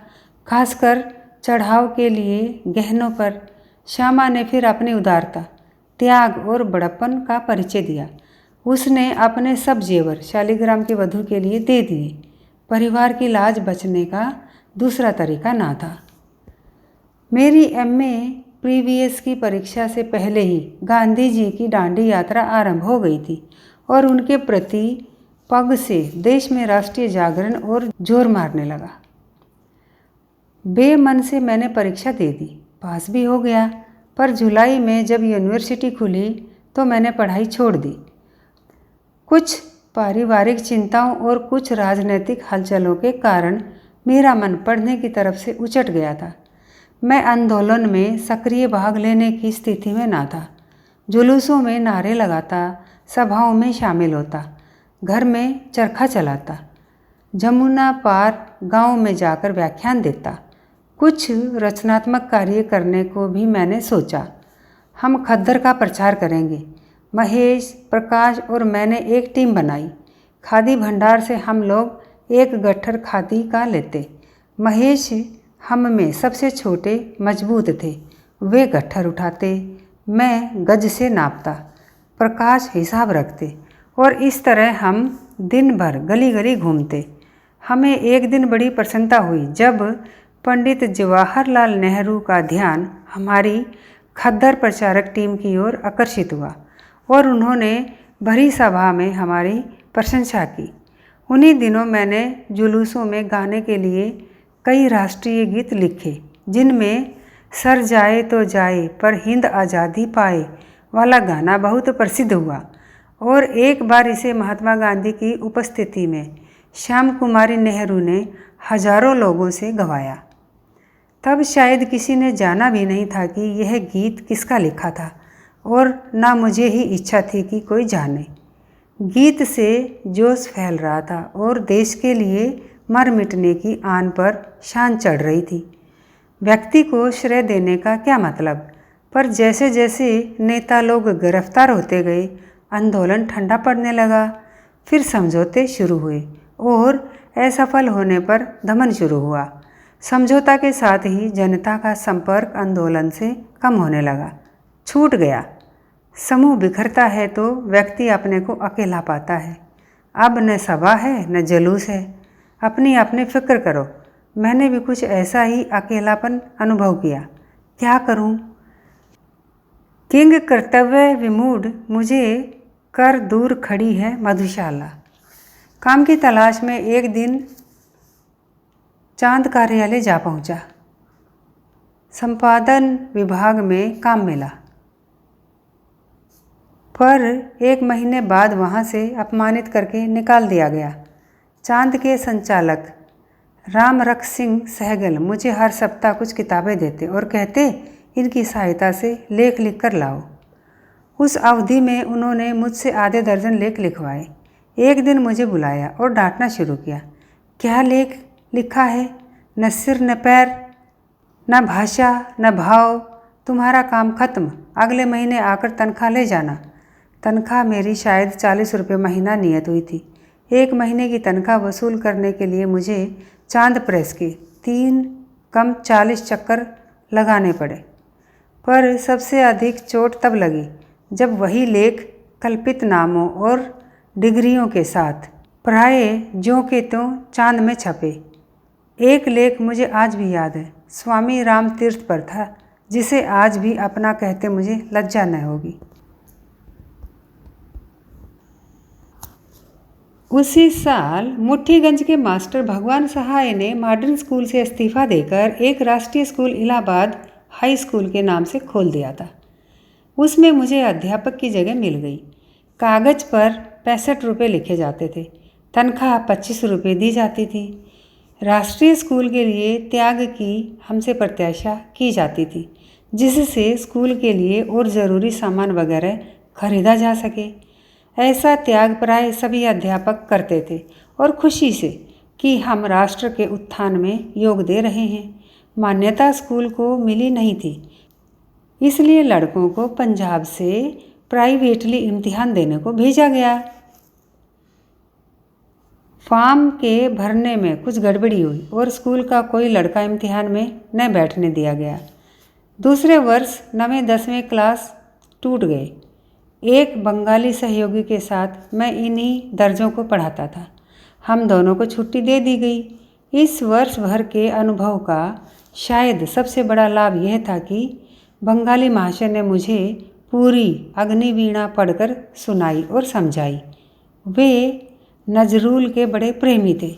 खासकर चढ़ाव के लिए गहनों पर। श्यामा ने फिर अपनी उदारता, त्याग और बड़प्पन का परिचय दिया। उसने अपने सब जेवर शालिग्राम की वधू के लिए दे दिए। परिवार की लाज बचने का दूसरा तरीका ना था। मेरी एमए प्रीवियस की परीक्षा से पहले ही गांधी जी की दांडी यात्रा आरंभ हो गई थी और उनके प्रति पग से देश में राष्ट्रीय जागरण और जोर मारने लगा। बेमन से मैंने परीक्षा दे दी, पास भी हो गया, पर जुलाई में जब यूनिवर्सिटी खुली तो मैंने पढ़ाई छोड़ दी। कुछ पारिवारिक चिंताओं और कुछ राजनीतिक हलचलों के कारण मेरा मन पढ़ने की तरफ से उचट गया था। मैं आंदोलन में सक्रिय भाग लेने की स्थिति में ना था। जुलूसों में नारे लगाता, सभाओं में शामिल होता, घर में चरखा चलाता, जमुना पार गांव में जाकर व्याख्यान देता। कुछ रचनात्मक कार्य करने को भी मैंने सोचा। हम खद्दर का प्रचार करेंगे। महेश, प्रकाश और मैंने एक टीम बनाई। खादी भंडार से हम लोग एक गट्ठर खादी का लेते। महेश हम में सबसे छोटे, मजबूत थे। वे गट्ठर उठाते, मैं गज से नापता, प्रकाश हिसाब रखते और इस तरह हम दिन भर गली गली घूमते। हमें एक दिन बड़ी प्रसन्नता हुई जब पंडित जवाहरलाल नेहरू का ध्यान हमारी खद्दर प्रचारक टीम की ओर आकर्षित हुआ और उन्होंने भरी सभा में हमारी प्रशंसा की। उन्हीं दिनों मैंने जुलूसों में गाने के लिए कई राष्ट्रीय गीत लिखे, जिनमें सर जाए तो जाए पर हिंद आज़ादी पाए वाला गाना बहुत प्रसिद्ध हुआ और एक बार इसे महात्मा गांधी की उपस्थिति में श्याम कुमारी नेहरू ने हजारों लोगों से गवाया। तब शायद किसी ने जाना भी नहीं था कि यह गीत किसका लिखा था और ना मुझे ही इच्छा थी कि कोई जाने। गीत से जोश फैल रहा था और देश के लिए मर मिटने की आन पर शान चढ़ रही थी। व्यक्ति को श्रेय देने का क्या मतलब, पर जैसे जैसे नेता लोग गिरफ्तार होते गए, आंदोलन ठंडा पड़ने लगा। फिर समझौते शुरू हुए और असफल होने पर दमन शुरू हुआ। समझौता के साथ ही जनता का संपर्क आंदोलन से कम होने लगा, छूट गया। समूह बिखरता है तो व्यक्ति अपने को अकेला पाता है। अब न सभा है न जुलूस है, अपनी अपनी फिक्र करो। मैंने भी कुछ ऐसा ही अकेलापन अनुभव किया। क्या करूं? किंग कर्तव्य विमूढ़ मुझे कर दूर खड़ी है मधुशाला। काम की तलाश में एक दिन चांद कार्यालय जा पहुंचा। संपादन विभाग में काम मिला, पर 1 महीने बाद वहां से अपमानित करके निकाल दिया गया। चांद के संचालक रामरख सिंह सहगल मुझे हर सप्ताह कुछ किताबें देते और कहते, इनकी सहायता से लेख लिख कर लाओ। उस अवधि में उन्होंने मुझसे आधे दर्जन लेख लिखवाए। एक दिन मुझे बुलाया और डांटना शुरू किया। क्या लेख लिखा है? न सिर न पैर, न भाषा न भाव। तुम्हारा काम खत्म, अगले महीने आकर तनख्वाह ले जाना। तनख्वाह मेरी शायद 40 रुपये महीना नियत हुई थी। 1 महीने की तनख्वाह वसूल करने के लिए मुझे चांद प्रेस के 3 कम 40 चक्कर लगाने पड़े। पर सबसे अधिक चोट तब लगी जब वही लेख कल्पित नामों और डिग्रियों के साथ प्राय ज्यों के त्यों चांद में छपे। एक लेख मुझे आज भी याद है, स्वामी राम तीर्थ पर था, जिसे आज भी अपना कहते मुझे लज्जा न होगी। उसी साल मुट्ठीगंज के मास्टर भगवान सहाय ने मॉडर्न स्कूल से इस्तीफा देकर एक राष्ट्रीय स्कूल इलाहाबाद हाई स्कूल के नाम से खोल दिया था। उसमें मुझे अध्यापक की जगह मिल गई। कागज़ पर 65 रुपये लिखे जाते थे, तनख्वाह 25 रुपये दी जाती थी। राष्ट्रीय स्कूल के लिए त्याग की हमसे प्रत्याशा की जाती थी, जिससे स्कूल के लिए और ज़रूरी सामान वगैरह खरीदा जा सके। ऐसा त्याग प्राय सभी अध्यापक करते थे और खुशी से कि हम राष्ट्र के उत्थान में योग दे रहे हैं। मान्यता स्कूल को मिली नहीं थी, इसलिए लड़कों को पंजाब से प्राइवेटली इम्तिहान देने को भेजा गया। फॉर्म के भरने में कुछ गड़बड़ी हुई और स्कूल का कोई लड़का इम्तिहान में न बैठने दिया गया। दूसरे वर्ष 9वीं 10वीं क्लास टूट गए। एक बंगाली सहयोगी के साथ मैं इन्हीं दर्जों को पढ़ाता था। हम दोनों को छुट्टी दे दी गई। इस वर्ष भर के अनुभव का शायद सबसे बड़ा लाभ यह था कि बंगाली महाशय ने मुझे पूरी अग्निवीणा पढ़कर सुनाई और समझाई। वे नजरुल के बड़े प्रेमी थे।